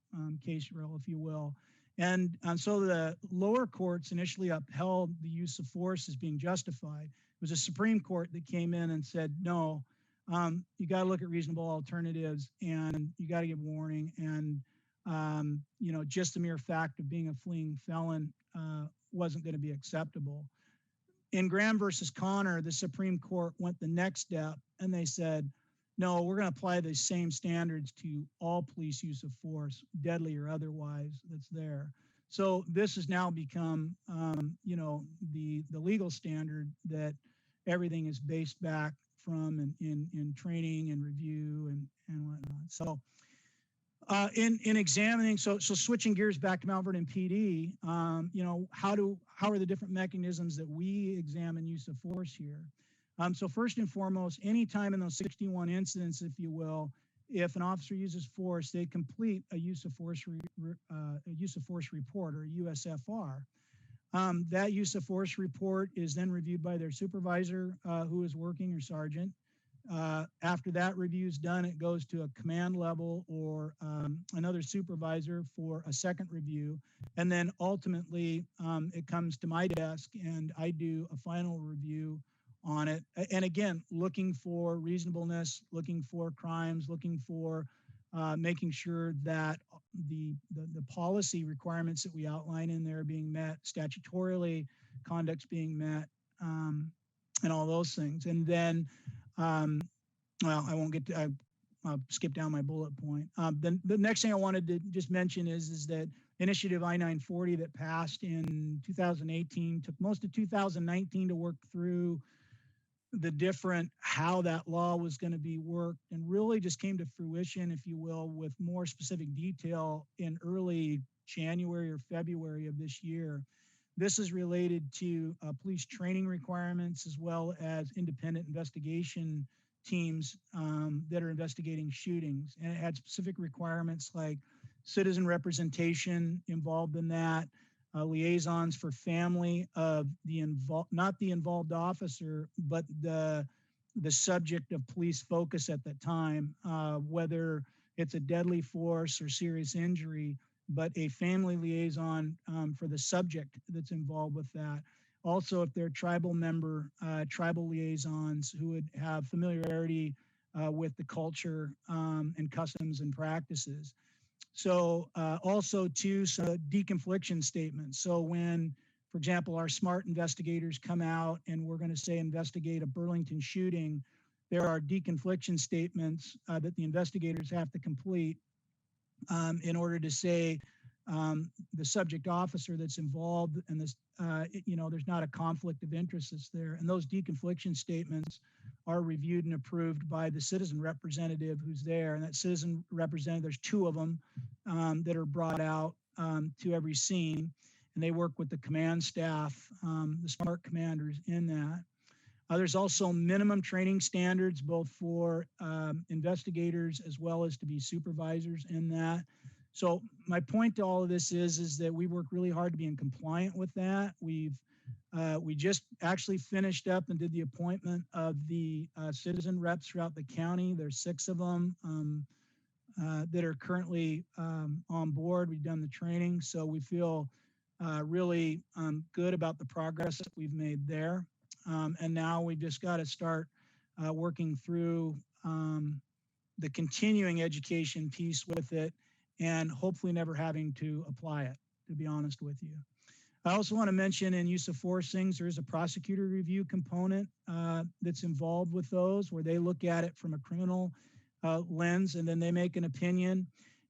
case rule, if you will. And so the lower courts initially upheld the use of force as being justified. It was a Supreme Court that came in and said, no, you got to look at reasonable alternatives and you got to give warning. And, just the mere fact of being a fleeing felon wasn't going to be acceptable. In Graham versus Connor, the Supreme Court went the next step and they said, no, we're going to apply the same standards to all police use of force, deadly or otherwise, that's there. So this has now become, the legal standard that everything is based back from in training and review and whatnot. So in examining, so switching gears back to Mount Vernon PD, how are the different mechanisms that we examine use of force here? So first and foremost, anytime in those 61 incidents, if you will, if an officer uses force, they complete a use of force report or a USFR. That use of force report is then reviewed by their supervisor who is working or sergeant. After that review is done, it goes to a command level or another supervisor for a second review. And then ultimately it comes to my desk and I do a final review on it. And again, looking for reasonableness, looking for crimes, looking for making sure that the policy requirements that we outline in there are being met, statutorily, conduct's being met, and all those things. And then, I won't get to, I'll skip down my bullet point. Then the next thing I wanted to just mention is that Initiative I-940 that passed in 2018 took most of 2019 to work through the different, how that law was going to be worked, and really just came to fruition, if you will, with more specific detail in early January or February of this year. This is related to police training requirements as well as independent investigation teams that are investigating shootings. And it had specific requirements like citizen representation involved in that, liaisons for family of the not the involved officer, but the subject of police focus at the time, whether it's a deadly force or serious injury, but a family liaison for the subject that's involved with that. Also, if they're tribal member, tribal liaisons who would have familiarity with the culture and customs and practices. So also too, so deconfliction statements. So when, for example, our SMART investigators come out and we're going to say investigate a Burlington shooting, there are deconfliction statements that the investigators have to complete in order to say the subject officer that's involved and this, there's not a conflict of interest that's there. And those deconfliction statements are reviewed and approved by the citizen representative who's there. And that citizen representative, there's two of them that are brought out to every scene. And they work with the command staff, the SMART commanders in that. There's also minimum training standards, both for investigators as well as to be supervisors in that. So my point to all of this is that we work really hard to be in compliant with that. We just actually finished up and did the appointment of the citizen reps throughout the county. There's 6 of them that are currently on board. We've done the training, so we feel really good about the progress that we've made there. And now we just got to start working through the continuing education piece with it and hopefully never having to apply it, to be honest with you. I also want to mention in use of force things, there is a prosecutor review component that's involved with those where they look at it from a criminal lens and then they make an opinion.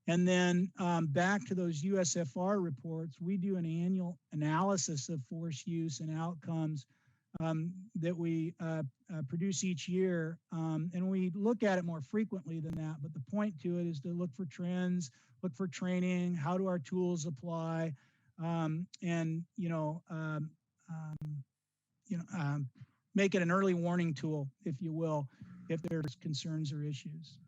And then back to those USFR reports, we do an annual analysis of force use and outcomes that we produce each year. And we look at it more frequently than that. But the point to it is to look for trends, look for training, how do our tools apply, and make it an early warning tool, if you will, if there's concerns or issues.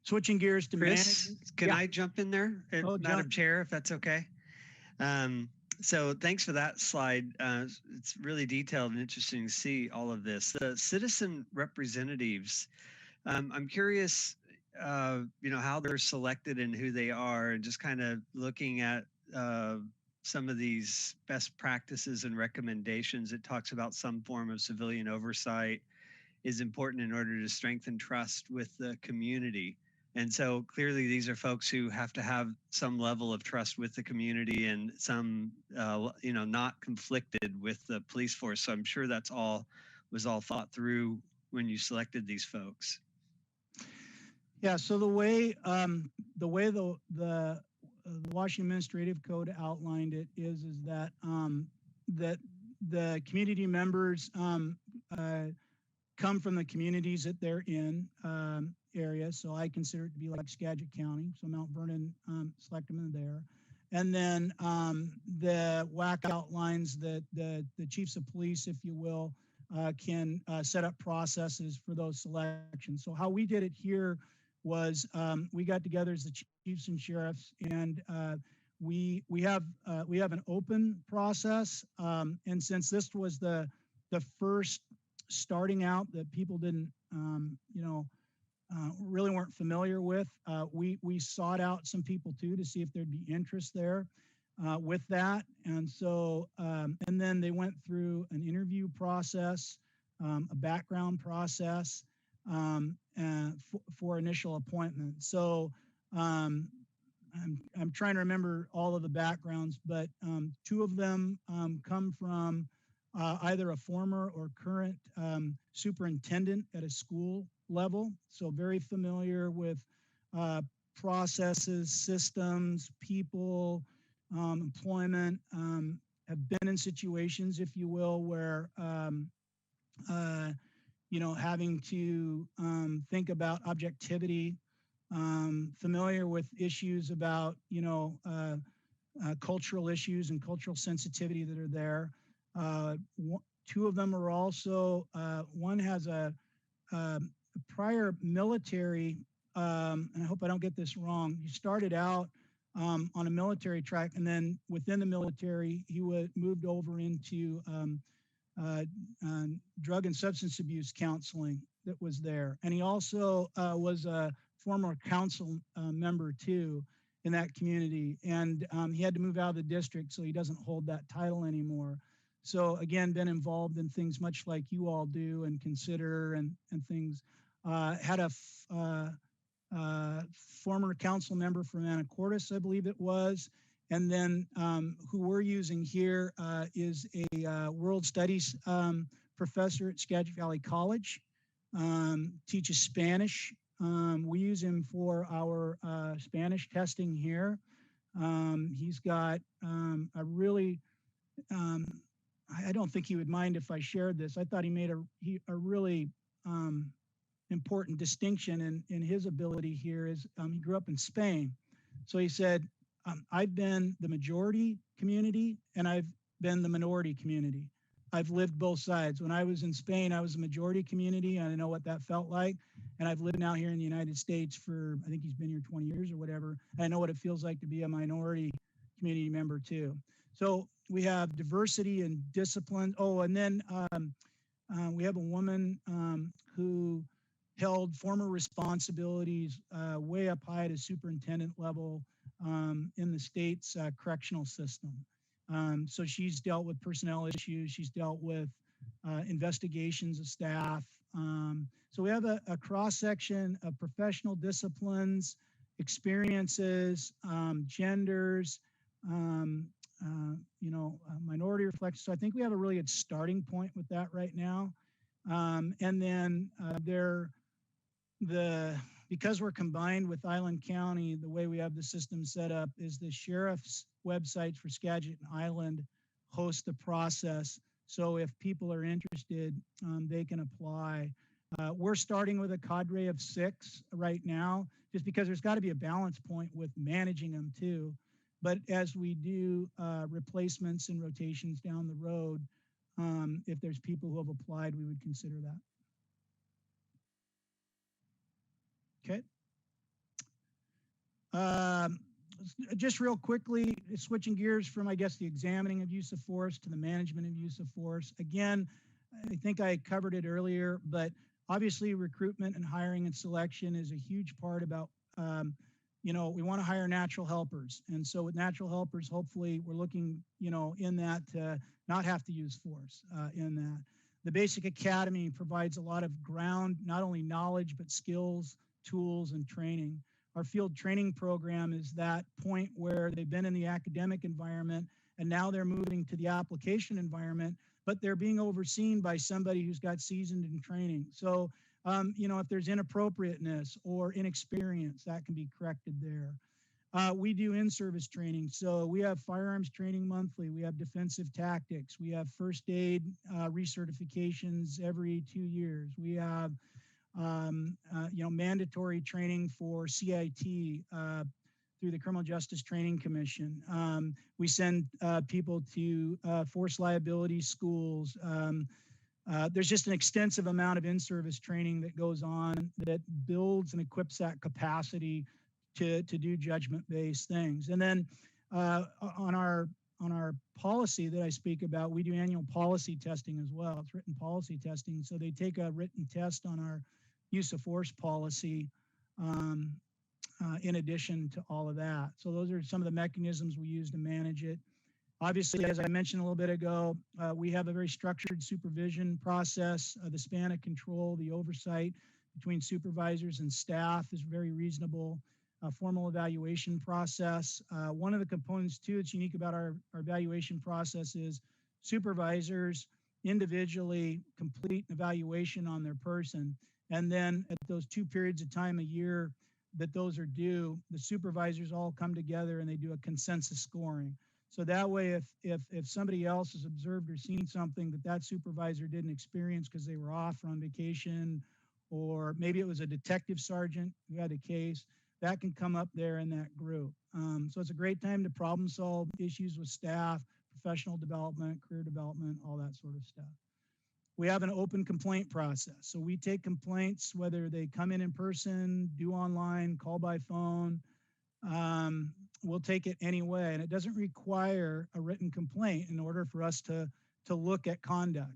Switching gears to Chris, management. can I jump in there, Madam Chair, if that's okay? So thanks for that slide. It's really detailed and interesting to see all of this. The citizen representatives, I'm curious, how they're selected and who they are, and just kind of looking at some of these best practices and recommendations. It talks about some form of civilian oversight is important in order to strengthen trust with the community. And so clearly these are folks who have to have some level of trust with the community and some, not conflicted with the police force. So I'm sure that's was all thought through when you selected these folks. Yeah, so the way the Washington Administrative Code outlined it is that that the community members come from the communities that they're in area. So I consider it to be like Skagit County. So Mount Vernon, select them in there. And then the WAC outlines that the chiefs of police, if you will, can set up processes for those selections. So how we did it here was we got together as the chiefs and sheriffs, and we have an open process. And since this was the first starting out that people didn't really weren't familiar with, we sought out some people too to see if there'd be interest there with that. And so and then they went through an interview process, a background process for initial appointment. So I'm trying to remember all of the backgrounds, but two of them come from either a former or current superintendent at a school level, so very familiar with processes, systems, people, employment, have been in situations, if you will, where having to think about objectivity, familiar with issues about cultural issues and cultural sensitivity that are there. Two of them are also, one has a prior military, and I hope I don't get this wrong. He started out on a military track, and then within the military, he moved over into drug and substance abuse counseling that was there. And he also was a former council member too in that community. And he had to move out of the district, so he doesn't hold that title anymore. So again, been involved in things much like you all do and consider and things. Had a former council member from Anacortes, I believe it was. And then who we're using here is a world studies professor at Skagit Valley College, teaches Spanish. We use him for our Spanish testing here. He's got a really, I don't think he would mind if I shared this. I thought he made a really important distinction in his ability here is he grew up in Spain. So he said, I've been the majority community and I've been the minority community. I've lived both sides. When I was in Spain, I was a majority community, and I know what that felt like. And I've lived now here in the United States for, I think he's been here 20 years or whatever. And I know what it feels like to be a minority community member too. So we have diversity and discipline. Oh, and then we have a woman who held former responsibilities way up high at a superintendent level in the state's correctional system. So she's dealt with personnel issues. She's dealt with investigations of staff. So we have a cross-section of professional disciplines, experiences, genders, minority reflections. So I think we have a really good starting point with that right now. And then because we're combined with Island County, the way we have the system set up is the sheriff's websites for Skagit and Island host the process. So if people are interested, they can apply. We're starting with a cadre of 6 right now, just because there's got to be a balance point with managing them too. But as we do replacements and rotations down the road, if there's people who have applied, we would consider that. Okay. Just real quickly, switching gears from, I guess, the examining of use of force to the management of use of force. Again, I think I covered it earlier, but obviously recruitment and hiring and selection is a huge part about, you know, we want to hire natural helpers. And so with natural helpers, hopefully we're looking, you know, in that to not have to use force in that. The Basic Academy provides a lot of ground, not only knowledge, but skills, tools, and training. Our field training program is that point where they've been in the academic environment and now they're moving to the application environment, but they're being overseen by somebody who's got seasoned in training. So, you know, if there's inappropriateness or inexperience, that can be corrected there. We do in-service training. So we have firearms training monthly. We have defensive tactics. We have first aid recertifications every 2 years. We have you know, mandatory training for CIT through the Criminal Justice Training Commission. We send people to force liability schools. There's just an extensive amount of in-service training that goes on that builds and equips that capacity to do judgment-based things. And then on our policy that I speak about, we do annual policy testing as well. It's written policy testing. So they take a written test on our use of force policy in addition to all of that. So those are some of the mechanisms we use to manage it. Obviously, as I mentioned a little bit ago, we have a very structured supervision process. The span of control, the oversight between supervisors and staff is very reasonable. Formal evaluation process. One of the components too that's unique about our evaluation process is supervisors individually complete an evaluation on their person. And then at those 2 periods of time a year that those are due, the supervisors all come together and they do a consensus scoring. So that way, if somebody else has observed or seen something that supervisor didn't experience because they were off or on vacation, or maybe it was a detective sergeant who had a case, that can come up there in that group. So it's a great time to problem solve issues with staff, professional development, career development, all that sort of stuff. We have an open complaint process. So we take complaints, whether they come in person, do online, call by phone, we'll take it anyway. And it doesn't require a written complaint in order for us to look at conduct.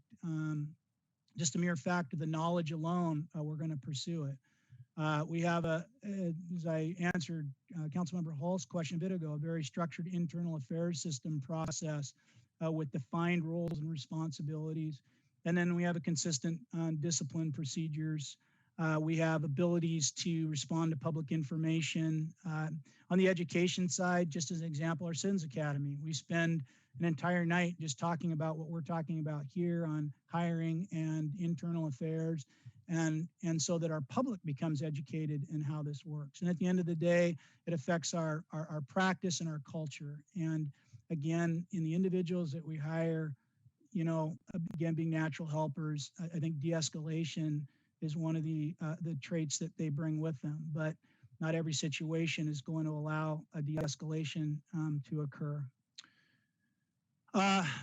Just a mere fact of the knowledge alone, we're going to pursue it. We have as I answered Councilmember Hall's question a bit ago, a very structured internal affairs system process with defined roles and responsibilities. And then we have a consistent discipline procedures. We have abilities to respond to public information. On the education side, just as an example, our Citizens Academy, we spend an entire night just talking about what we're talking about here on hiring and internal affairs. And so that our public becomes educated in how this works. And at the end of the day, it affects our practice and our culture. And again, in the individuals that we hire, you know, again, being natural helpers, I think de-escalation is one of the traits that they bring with them. But not every situation is going to allow a de-escalation to occur.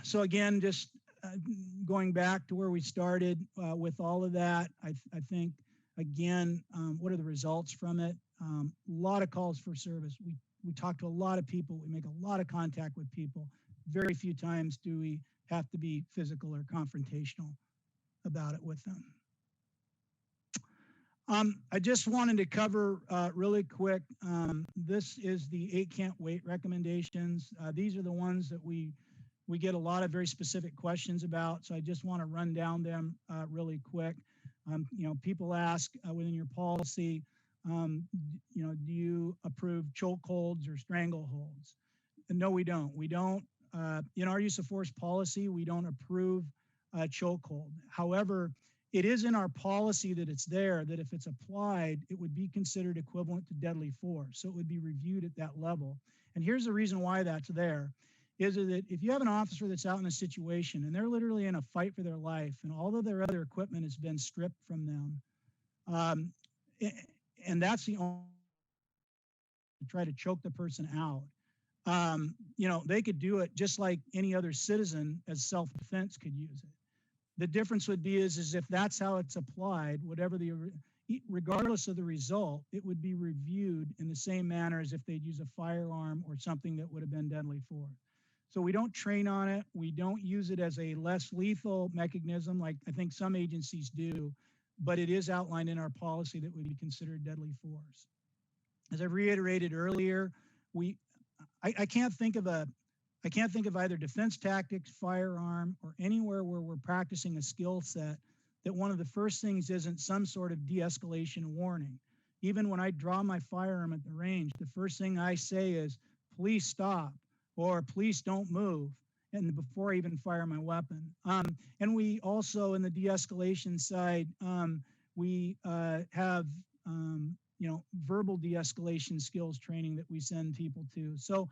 So again, just going back to where we started with all of that, I think, again, what are the results from it? A lot of calls for service. We talk to a lot of people. We make a lot of contact with people. Very few times do we have to be physical or confrontational about it with them. I just wanted to cover really quick. This is the 8 can't wait recommendations. These are the ones that we get a lot of very specific questions about. So I just want to run down them really quick. You know, people ask within your policy, you know, do you approve chokeholds or strangleholds? And no, we don't. We don't. In our use of force policy, we don't approve chokehold. However, it is in our policy that it's there, that if it's applied, it would be considered equivalent to deadly force. So it would be reviewed at that level. And here's the reason why that's there, is that if you have an officer that's out in a situation and they're literally in a fight for their life, and all of their other equipment has been stripped from them, and that's the only to try to choke the person out. They could do it just like any other citizen as self-defense could use it. The difference would be is if that's how it's applied, regardless of the result, it would be reviewed in the same manner as if they'd use a firearm or something that would have been deadly force. So we don't train on it. We don't use it as a less lethal mechanism like I think some agencies do, but it is outlined in our policy that would be considered deadly force. As I reiterated earlier, I can't think of either defense tactics, firearm, or anywhere where we're practicing a skill set that one of the first things isn't some sort of de-escalation warning. Even when I draw my firearm at the range, the first thing I say is, please stop, or please don't move, and before I even fire my weapon. And we also, in the de-escalation side, we have verbal de-escalation skills training that we send people to. So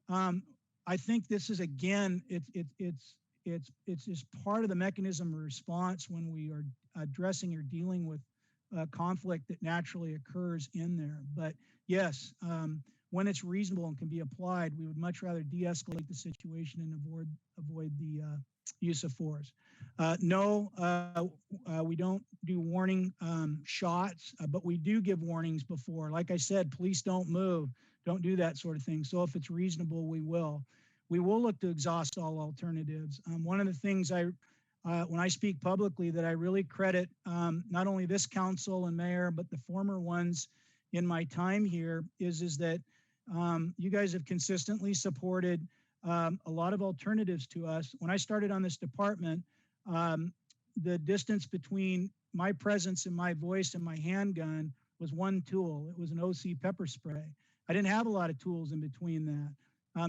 I think this is, again, it's just part of the mechanism of response when we are addressing or dealing with conflict that naturally occurs in there. But yes, when it's reasonable and can be applied, we would much rather de-escalate the situation and avoid the use of force. No, we don't do warning shots, but we do give warnings before. Like I said, police don't move, don't do that sort of thing. So if it's reasonable, we will. We will look to exhaust all alternatives. One of the things when I speak publicly that I really credit not only this council and mayor, but the former ones in my time here is that you guys have consistently supported a lot of alternatives to us. When I started on this department, the distance between my presence and my voice and my handgun was one tool. It was an OC pepper spray. I didn't have a lot of tools in between that.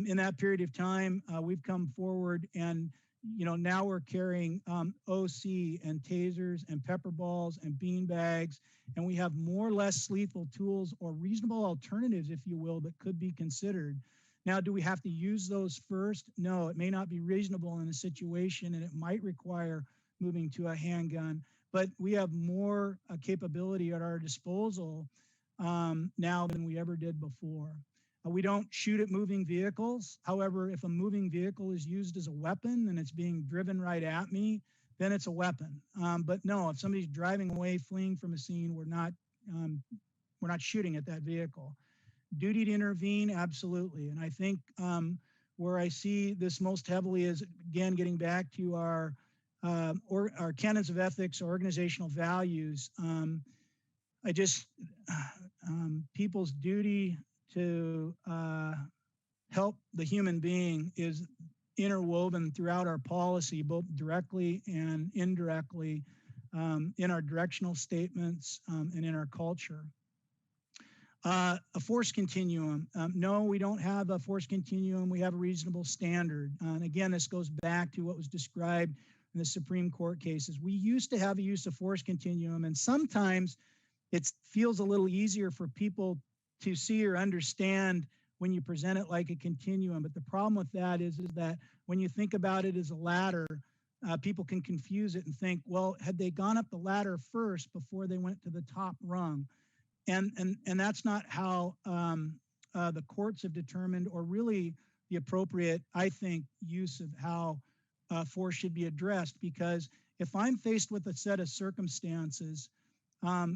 In that period of time, we've come forward and now we're carrying OC and tasers and pepper balls and bean bags, and we have more or less lethal tools or reasonable alternatives, if you will, that could be considered. Now, do we have to use those first? No, it may not be reasonable in a situation, and it might require moving to a handgun, but we have more capability at our disposal now than we ever did before. We don't shoot at moving vehicles. However, if a moving vehicle is used as a weapon and it's being driven right at me, then it's a weapon. But no, if somebody's driving away, fleeing from a scene, we're not shooting at that vehicle. Duty to intervene, absolutely. And I think where I see this most heavily is, again, getting back to our canons of ethics, or organizational values. People's duty to help the human being is interwoven throughout our policy, both directly and indirectly, in our directional statements and in our culture. A force continuum. No, we don't have a force continuum. We have a reasonable standard. And again, this goes back to what was described in the Supreme Court cases. We used to have a use of force continuum, and sometimes it feels a little easier for people to see or understand when you present it like a continuum. But the problem with that is that when you think about it as a ladder, people can confuse it and think, well, had they gone up the ladder first before they went to the top rung? And that's not how the courts have determined, or really the appropriate, I think, use of how force should be addressed. Because if I'm faced with a set of circumstances,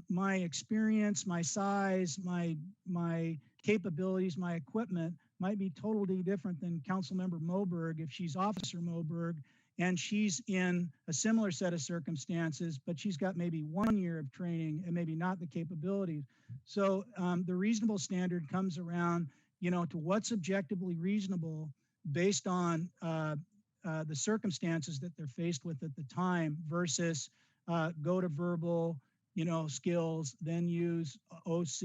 my experience, my size, my capabilities, my equipment might be totally different than Councilmember Moberg if she's Officer Moberg and she's in a similar set of circumstances, but she's got maybe 1 year of training and maybe not the capabilities. So the reasonable standard comes around, to what's objectively reasonable based on the circumstances that they're faced with at the time versus go to verbal, skills, then use OC,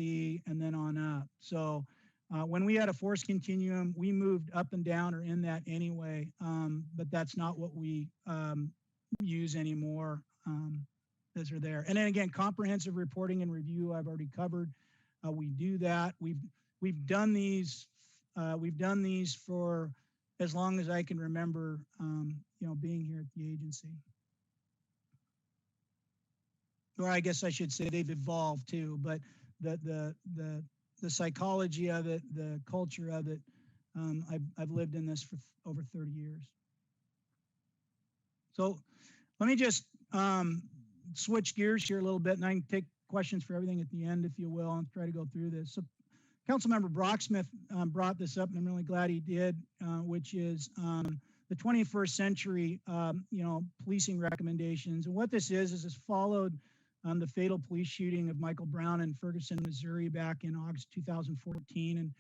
and then on up. So when we had a force continuum, we moved up and down or in that anyway, but that's not what we use anymore. as are there. And then again, comprehensive reporting and review, I've already covered. We do that. We've done these for as long as I can remember, being here at the agency. Or I guess I should say they've evolved too, but the psychology of it, the culture of it, I've lived in this for over 30 years. So let me just switch gears here a little bit, and I can take questions for everything at the end, if you will, and try to go through this. So Councilmember Brocksmith brought this up, and I'm really glad he did, which is the 21st century, policing recommendations. And what this is it's followed the fatal police shooting of Michael Brown in Ferguson, Missouri, back in August 2014.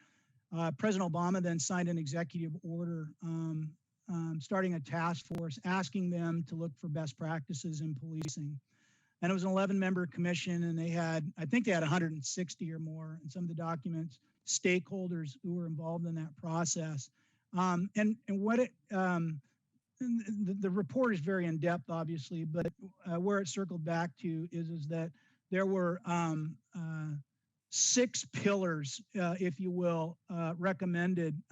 And President Obama then signed an executive order starting a task force, asking them to look for best practices in policing. And it was an 11-member commission, and I think they had 160 or more in some of the documents, stakeholders who were involved in that process. And what the report is very in depth, obviously, but where it circled back to is that there were 6 pillars, if you will, recommended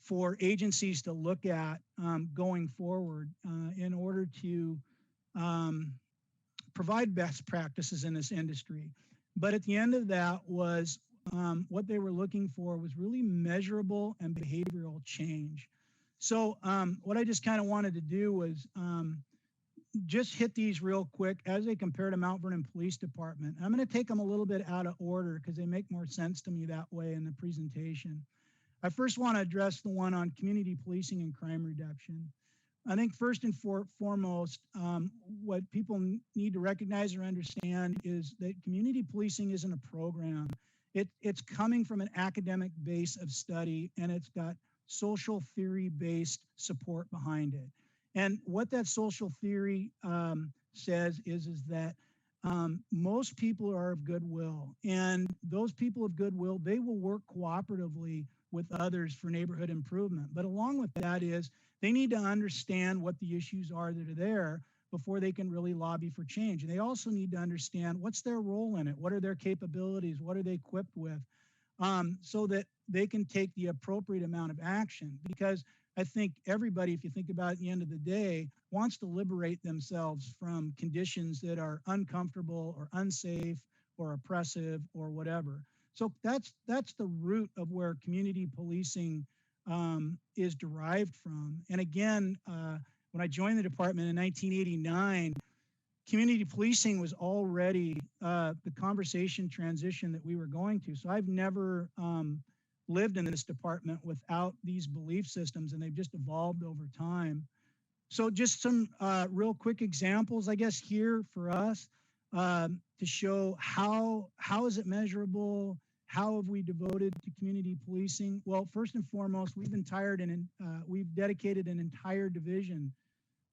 for agencies to look at going forward in order to provide best practices in this industry. But at the end of that was what they were looking for was really measurable and behavioral change. So what I just kind of wanted to do was just hit these real quick as they compare to Mount Vernon Police Department. I'm going to take them a little bit out of order because they make more sense to me that way in the presentation. I first want to address the one on community policing and crime reduction. I think first and foremost, what people need to recognize or understand is that community policing isn't a program. It's coming from an academic base of study, and it's got social theory-based support behind it. And what that social theory says is that most people are of goodwill, and those people of goodwill, they will work cooperatively with others for neighborhood improvement. But along with that is they need to understand what the issues are that are there before they can really lobby for change. And they also need to understand what's their role in it, what are their capabilities, what are they equipped with, so that they can take the appropriate amount of action. Because I think everybody, if you think about it at the end of the day, wants to liberate themselves from conditions that are uncomfortable or unsafe or oppressive or whatever. So that's the root of where community policing is derived from. And again, when I joined the department in 1989, community policing was already the conversation transition that we were going to. So I've never lived in this department without these belief systems, and they've just evolved over time. So just some real quick examples, I guess, here for us to show how is it measurable, how have we devoted to community policing? Well, first and foremost, we've dedicated an entire division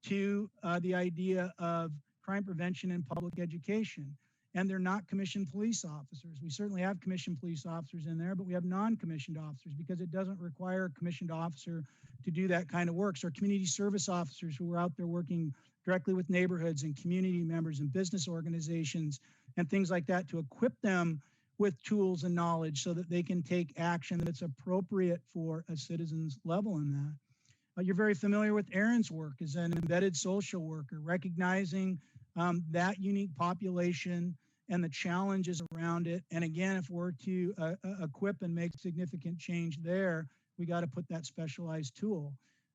to the idea of crime prevention and public education. And they're not commissioned police officers. We certainly have commissioned police officers in there, but we have non-commissioned officers because it doesn't require a commissioned officer to do that kind of work. So our community service officers who are out there working directly with neighborhoods and community members and business organizations and things like that to equip them with tools and knowledge so that they can take action that's appropriate for a citizen's level in that. You're very familiar with Aaron's work as an embedded social worker, recognizing that unique population and the challenges around it. And again, if we're to equip and make significant change there, we got to put that specialized tool.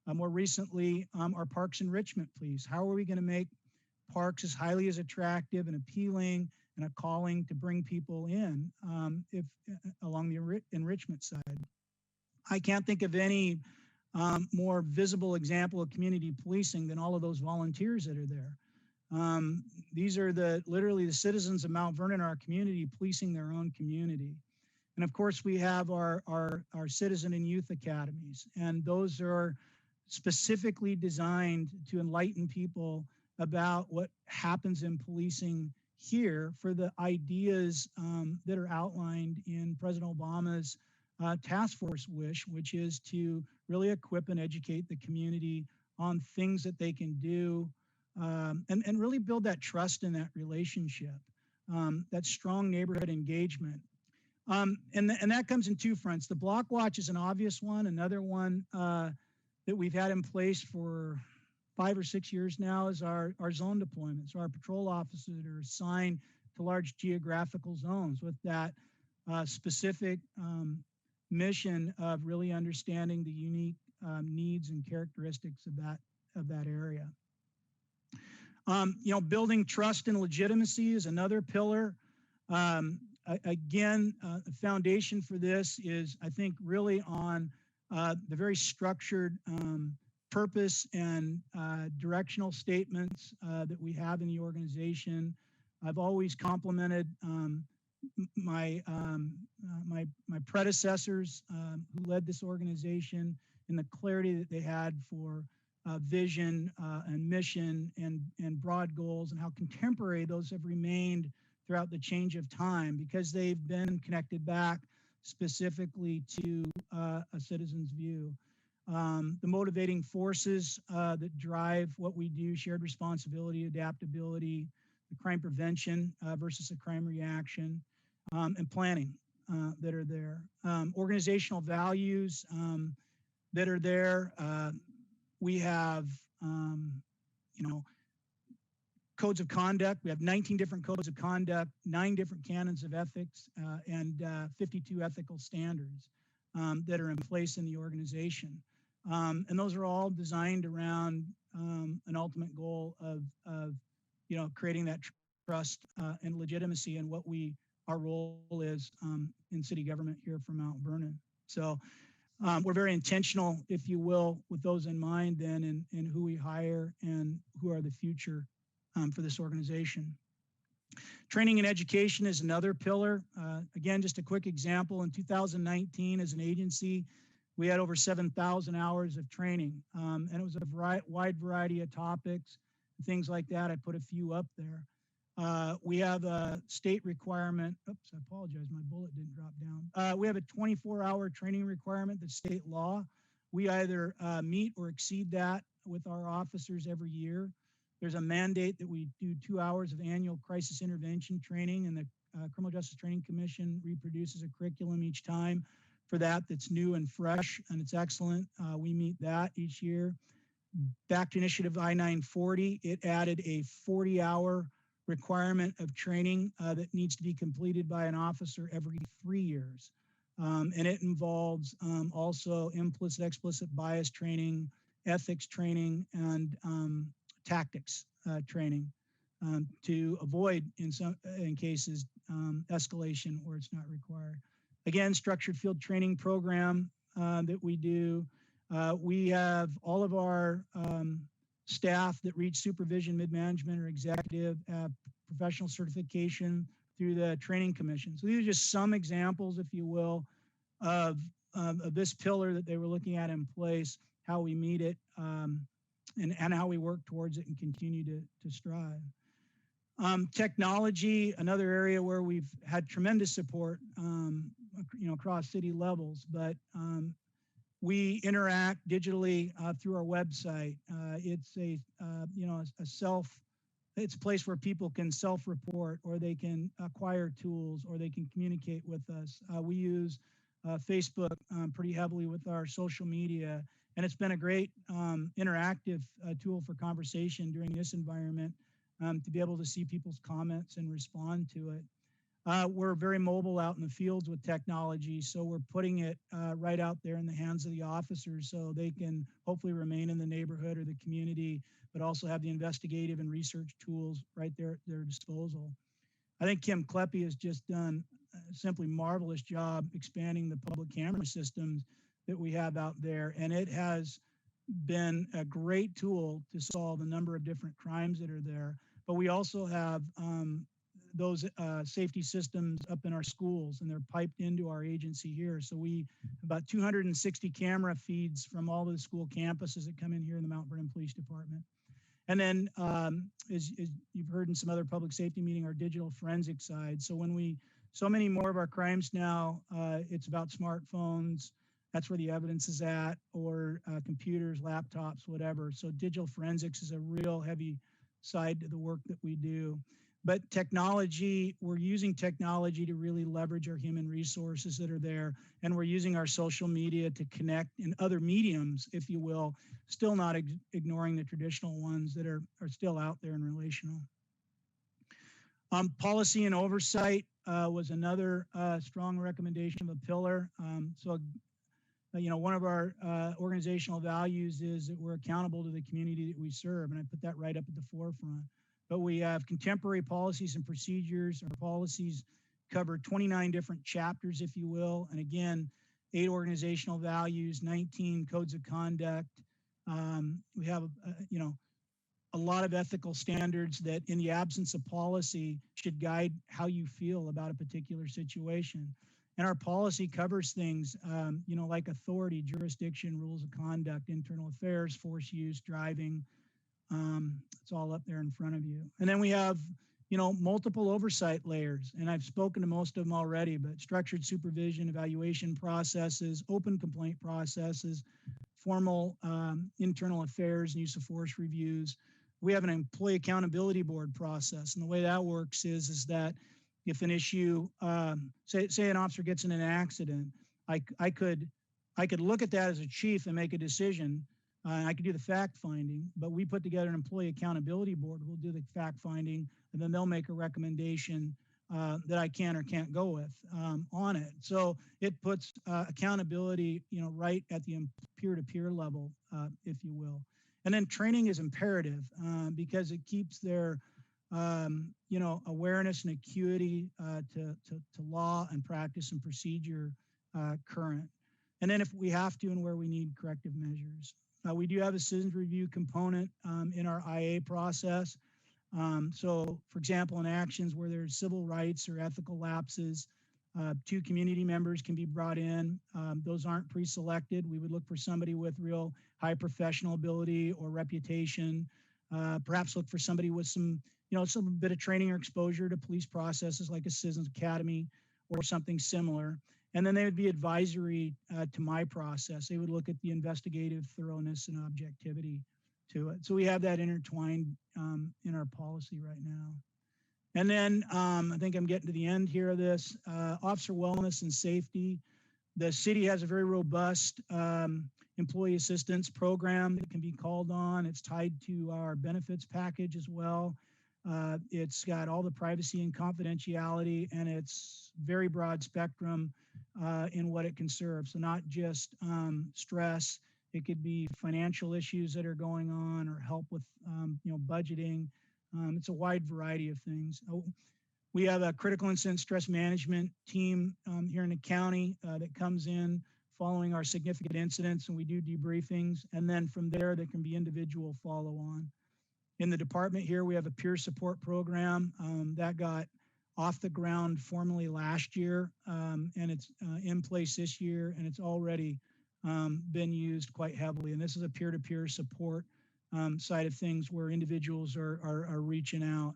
More recently, our parks enrichment, please. How are we going to make parks as highly as attractive and appealing and a calling to bring people in along the enrichment side? I can't think of any more visible example of community policing than all of those volunteers that are there. These are literally the citizens of Mount Vernon, our community, policing their own community. And of course, we have our citizen and youth academies, and those are specifically designed to enlighten people about what happens in policing here for the ideas that are outlined in President Obama's task force wish, which is to really equip and educate the community on things that they can do and really build that trust in that relationship, that strong neighborhood engagement. And that comes in two fronts. The block watch is an obvious one. Another one that we've had in place for 5 or 6 years now is our zone deployments. Our patrol officers that are assigned to large geographical zones with that specific mission of really understanding the unique needs and characteristics of that area. Building trust and legitimacy is another pillar. Again, the foundation for this is, I think, really on the very structured purpose and directional statements that we have in the organization. I've always complimented my predecessors who led this organization in the clarity that they had for vision and mission and broad goals, and how contemporary those have remained throughout the change of time, because they've been connected back specifically to a citizen's view. The motivating forces that drive what we do: shared responsibility, adaptability, the crime prevention versus the crime reaction, and planning that are there. Organizational values that are there. We have, codes of conduct. We have 19 different codes of conduct, 9 different canons of ethics, and 52 ethical standards that are in place in the organization. And those are all designed around an ultimate goal of creating that trust and legitimacy in what our role is in city government here for Mount Vernon. So we're very intentional, if you will, with those in mind then in who we hire and who are the future for this organization. Training and education is another pillar. Again, just a quick example. In 2019, as an agency, we had over 7,000 hours of training, and it was a wide variety of topics, things like that. I put a few up there. We have a state requirement. Oops, I apologize. My bullet didn't drop down. We have a 24-hour training requirement that's state law. We either meet or exceed that with our officers every year. There's a mandate that we do 2 hours of annual crisis intervention training, and the Criminal Justice Training Commission reproduces a curriculum each time for that's new and fresh, and it's excellent. We meet that each year. Back to Initiative I-940, it added a 40-hour requirement of training that needs to be completed by an officer every 3 years. And it involves also implicit, explicit bias training, ethics training, and tactics training to avoid, in cases, escalation where it's not required. Again, structured field training program that we do. We have all of our staff that reach supervision, mid-management, or executive professional certification through the training commission. So these are just some examples, if you will, of this pillar that they were looking at in place, how we meet it, and how we work towards it and continue to strive. Technology, another area where we've had tremendous support, across city levels, but we interact digitally through our website. It's it's a place where people can self-report, or they can acquire tools, or they can communicate with us. We use Facebook pretty heavily with our social media, and it's been a great interactive tool for conversation during this environment, to be able to see people's comments and respond to it. We're very mobile out in the fields with technology, so we're putting it right out there in the hands of the officers so they can hopefully remain in the neighborhood or the community, but also have the investigative and research tools right there at their disposal. I think Kim Kleppe has just done a simply marvelous job expanding the public camera systems that we have out there, and it has been a great tool to solve a number of different crimes that are there. But we also have those safety systems up in our schools, and they're piped into our agency here. So we about 260 camera feeds from all of the school campuses that come in here in the Mount Vernon Police Department. And then, as you've heard in some other public safety meeting, our digital forensic side. So so many more of our crimes now, it's about smartphones. That's where the evidence is at, or computers, laptops, whatever. So digital forensics is a real heavy side to the work that we do. But technology, we're using technology to really leverage our human resources that are there. And we're using our social media to connect in other mediums, if you will, still not ignoring the traditional ones that are still out there and relational. Policy and oversight was another strong recommendation of a pillar. One of our organizational values is that we're accountable to the community that we serve, and I put that right up at the forefront. But we have contemporary policies and procedures. Our policies cover 29 different chapters, if you will, and again, 8 organizational values, 19 codes of conduct. We have, a lot of ethical standards that in the absence of policy should guide how you feel about a particular situation. And our policy covers things, like authority, jurisdiction, rules of conduct, internal affairs, force use, driving. It's all up there in front of you. And then we have, multiple oversight layers. And I've spoken to most of them already, but structured supervision, evaluation processes, open complaint processes, formal internal affairs and use of force reviews. We have an employee accountability board process. And the way that works is that if an issue, say an officer gets in an accident, I could look at that as a chief and make a decision. I could do the fact finding, but we put together an employee accountability board. We'll do the fact finding, and then they'll make a recommendation that I can or can't go with on it. So it puts accountability, right at the peer-to-peer level, if you will. And then training is imperative because it keeps their awareness and acuity to law and practice and procedure current. And then if we have to and where we need corrective measures. We do have a citizens review component in our IA process. So for example, in actions where there's civil rights or ethical lapses, 2 community members can be brought in. Those aren't pre-selected. We would look for somebody with real high professional ability or reputation, perhaps look for somebody with some bit of training or exposure to police processes like a Citizens Academy or something similar. And then they would be advisory to my process. They would look at the investigative thoroughness and objectivity to it. So we have that intertwined in our policy right now. And then I think I'm getting to the end here of this, officer wellness and safety. The city has a very robust employee assistance program that can be called on. It's tied to our benefits package as well. It's got all the privacy and confidentiality, and it's very broad spectrum in what it can serve. So not just stress, it could be financial issues that are going on or help with budgeting. It's a wide variety of things. We have a critical incident stress management team here in the county that comes in following our significant incidents, and we do debriefings. And then from there, there can be individual follow-on. In the department here, we have a peer support program that got off the ground formally last year, and it's in place this year, and it's already been used quite heavily. And this is a peer-to-peer support side of things where individuals are reaching out.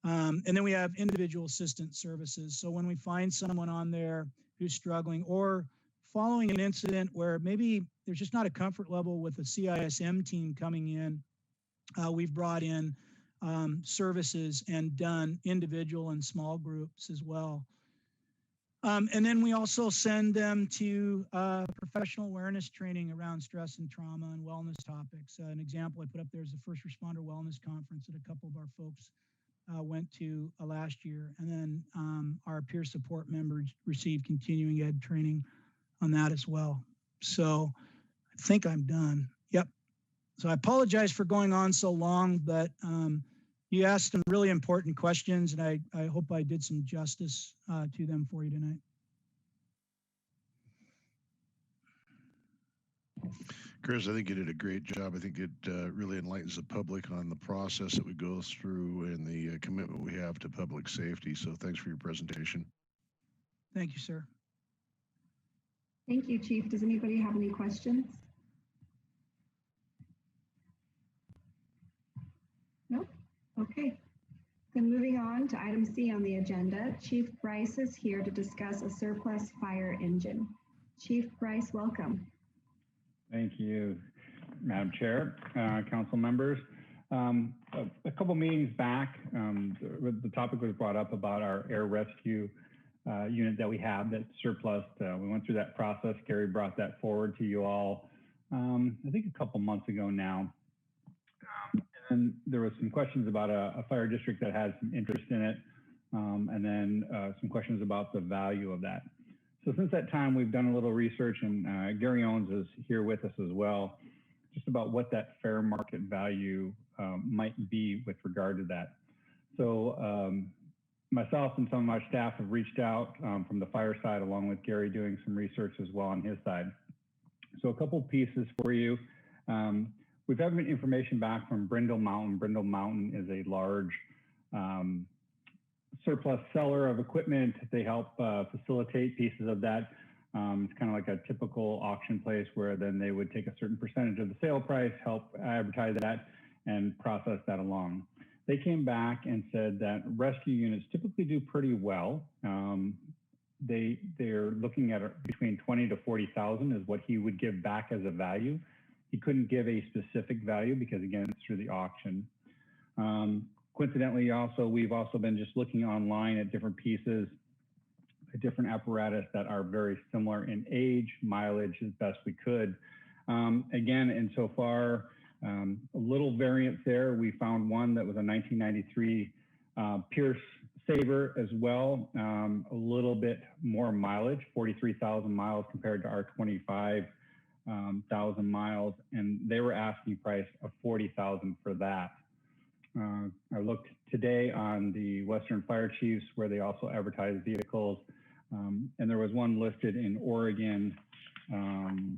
And then we have individual assistance services. So when we find someone on there who's struggling or following an incident where maybe there's just not a comfort level with the CISM team coming in, we've brought in services and done individual and small groups as well. And then we also send them to professional awareness training around stress and trauma and wellness topics. An example I put up there is the First Responder Wellness Conference that a couple of our folks went to last year. And then our peer support members received continuing ed training on that as well. So I think I'm done. Yep. So I apologize for going on so long, but you asked some really important questions, and I hope I did some justice to them for you tonight. Chris, I think you did a great job. I think it really enlightens the public on the process that we go through and the commitment we have to public safety. So thanks for your presentation. Thank you, sir. Thank you, Chief. Does anybody have any questions? Nope. Okay. Then moving on to item C on the agenda, Chief Bryce is here to discuss a surplus fire engine. Chief Bryce, welcome. Thank you, Madam Chair, council members. a couple meetings back, the topic was brought up about our air rescue unit that we have that's surplus. We went through that process. Gary brought that forward to you all, I think a couple months ago now. And there was some questions about a fire district that had some interest in it, and then some questions about the value of that. So since that time, we've done a little research, and Gary Owens is here with us as well, just about what that fair market value might be with regard to that. So myself and some of my staff have reached out from the fire side, along with Gary doing some research as well on his side. So a couple pieces for you. We've had information back from Brindle Mountain. Brindle Mountain is a large surplus seller of equipment. They help facilitate pieces of that. It's kind of like a typical auction place where then they would take a certain percentage of the sale price, help advertise that, and process that along. They came back and said that rescue units typically do pretty well. They're looking at between 20 to 40,000 is what he would give back as a value. He couldn't give a specific value because, again, it's through the auction. Coincidentally, we've also been just looking online at different pieces, different apparatus that are very similar in age, mileage as best we could. Again, and so far, a little variance there. We found one that was a 1993 Pierce Saber as well, a little bit more mileage, 43,000 miles compared to our 25,000 miles, and they were asking price of 40,000 for that. I looked today on the Western Fire Chiefs where they also advertise vehicles, and there was one listed in Oregon, and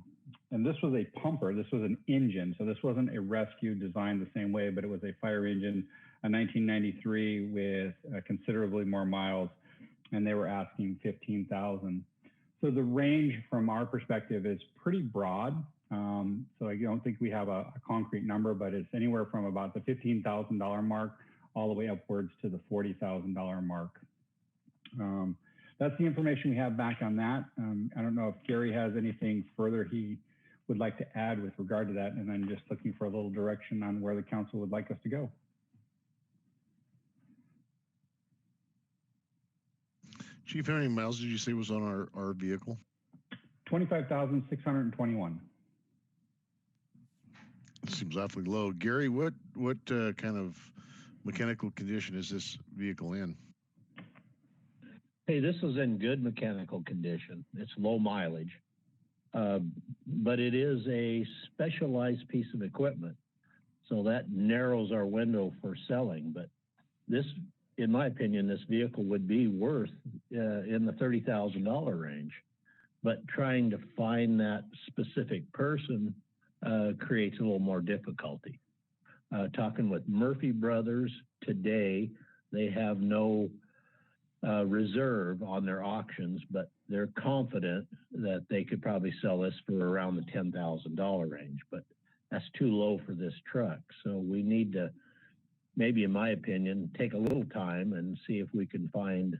this was a pumper. This was an engine, so this wasn't a rescue designed the same way, but it was a fire engine, a 1993 with considerably more miles, and they were asking 15,000. So the range from our perspective is pretty broad. So I don't think we have a concrete number, but it's anywhere from about the $15,000 mark all the way upwards to the $40,000 mark. That's the information we have back on that. I don't know if Gary has anything further he would like to add with regard to that, and then just looking for a little direction on where the council would like us to go. Chief, how many miles did you say was on our vehicle? 25,621. Seems awfully low. Gary, what kind of mechanical condition is this vehicle in? Hey, this is in good mechanical condition. It's low mileage, but it is a specialized piece of equipment. So that narrows our window for selling. But this, in my opinion, this vehicle would be worth in the $30,000 range. But trying to find that specific person creates a little more difficulty. Talking with Murphy Brothers today, they have no reserve on their auctions, but they're confident that they could probably sell this for around the $10,000 range, but that's too low for this truck. So we need to, maybe in my opinion, take a little time and see if we can find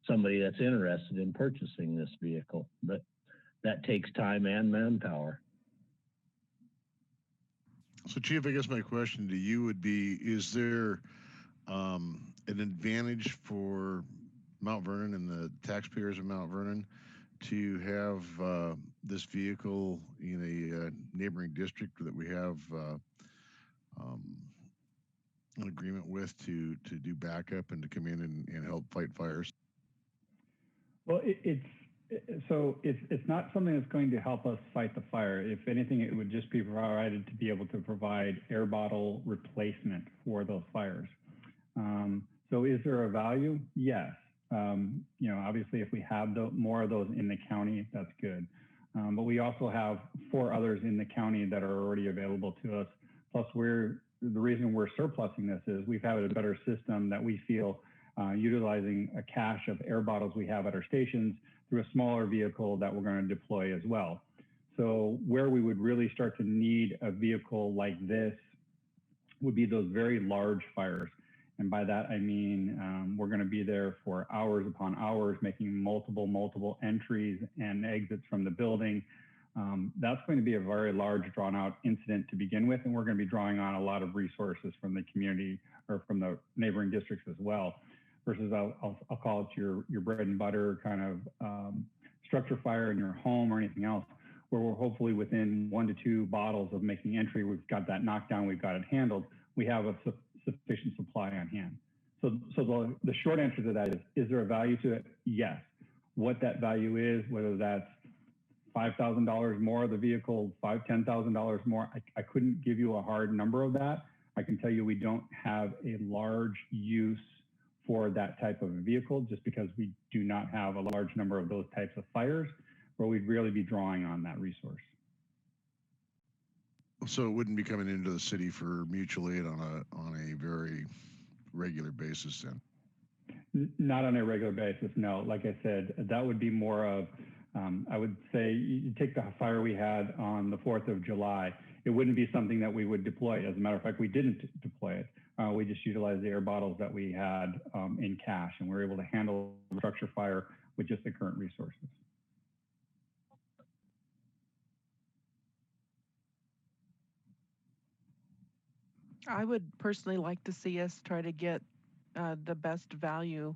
somebody that's interested in purchasing this vehicle, but that takes time and manpower. So Chief, I guess my question to you would be, is there an advantage for Mount Vernon and the taxpayers of Mount Vernon to have this vehicle in a neighboring district that we have an agreement with to do backup and to come in and help fight fires? Well, it's not something that's going to help us fight the fire. If anything, it would just be provided to be able to provide air bottle replacement for those fires. So is there a value? Yes. You know, obviously, if we have more of those in the county, that's good. But we also have 4 others in the county that are already available to us. Plus, the reason we're surplusing this is we've had a better system that we feel utilizing a cache of air bottles we have at our stations through a smaller vehicle that we're going to deploy as well. So where we would really start to need a vehicle like this would be those very large fires. And by that, I mean, we're going to be there for hours upon hours, making multiple entries and exits from the building. That's going to be a very large drawn out incident to begin with, and we're going to be drawing on a lot of resources from the community or from the neighboring districts as well, versus I'll call it your bread and butter kind of structure fire in your home or anything else, where we're hopefully within 1 to 2 bottles of making entry, we've got that knocked down, we've got it handled, we have a sufficient supply on hand. So the short answer to that is there a value to it? Yes. What that value is, whether that's $5,000 more of the vehicle, $10,000 more, I couldn't give you a hard number of that. I can tell you we don't have a large use for that type of a vehicle just because we do not have a large number of those types of fires where we'd really be drawing on that resource. So it wouldn't be coming into the city for mutual aid on a very regular basis then? Not on a regular basis, no. Like I said, that would be more of, I would say, you take the fire we had on the 4th of July, it wouldn't be something that we would deploy. As a matter of fact, we didn't deploy it. We just utilized the air bottles that we had in cache, and we were able to handle the structure fire with just the current resources. I would personally like to see us try to get the best value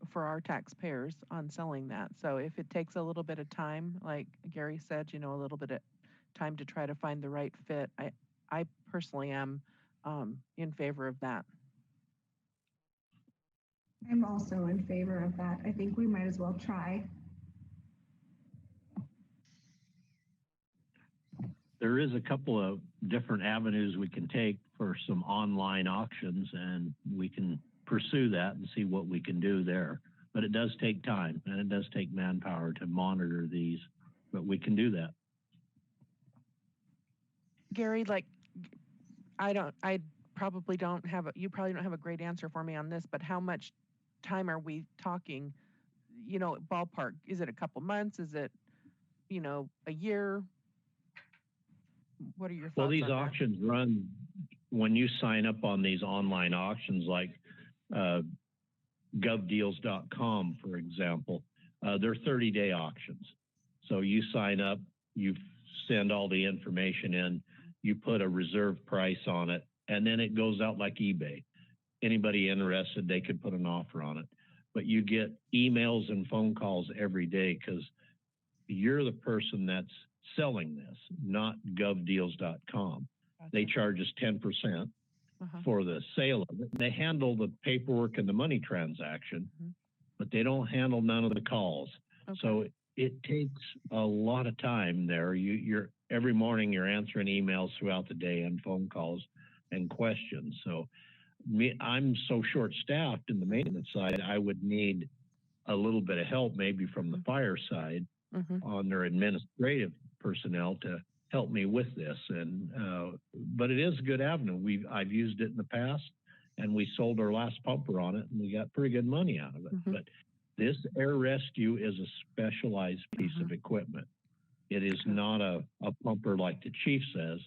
for our taxpayers on selling that. So if it takes a little bit of time, like Gary said, a little bit of time to try to find the right fit, I personally am in favor of that. I'm also in favor of that. I think we might as well try. There is a couple of different avenues we can take for some online auctions, and we can pursue that and see what we can do there. But it does take time and it does take manpower to monitor these, but we can do that. Gary, you probably don't have a great answer for me on this, but how much time are we talking, ballpark? Is it a couple months? Is it, a year? What are your thoughts? Well, these auctions run when you sign up on these online auctions like govdeals.com, for example. They're 30-day auctions. So you sign up, you send all the information in, you put a reserve price on it, and then it goes out like eBay. Anybody interested, they could put an offer on it. But you get emails and phone calls every day because you're the person that's selling this, not govdeals.com. Gotcha. They charge us 10% for the sale of it. They handle the paperwork and the money transaction, but they don't handle none of the calls. Okay. So it takes a lot of time there. You're every morning you're answering emails throughout the day and phone calls and questions. So I'm so short-staffed in the maintenance side, I would need a little bit of help maybe from the fire side on their administrative personnel to help me with this. And but it is a good avenue. I've used it in the past, and we sold our last pumper on it, and we got pretty good money out of it. But this air rescue is a specialized piece of equipment. It is not a pumper like the chief says.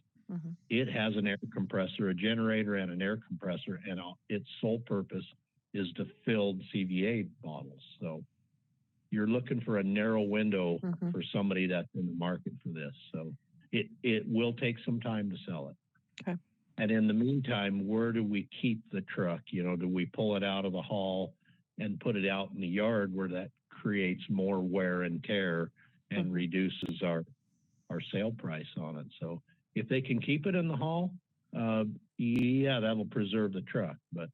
It has an air compressor, a generator, and an air compressor, and its sole purpose is to fill CVA bottles. So you're looking for a narrow window for somebody that's in the market for this. So it will take some time to sell it. Okay. And in the meantime, where do we keep the truck? Do we pull it out of the hall and put it out in the yard where that creates more wear and tear and reduces our sale price on it? So if they can keep it in the hall, yeah, that'll preserve the truck, but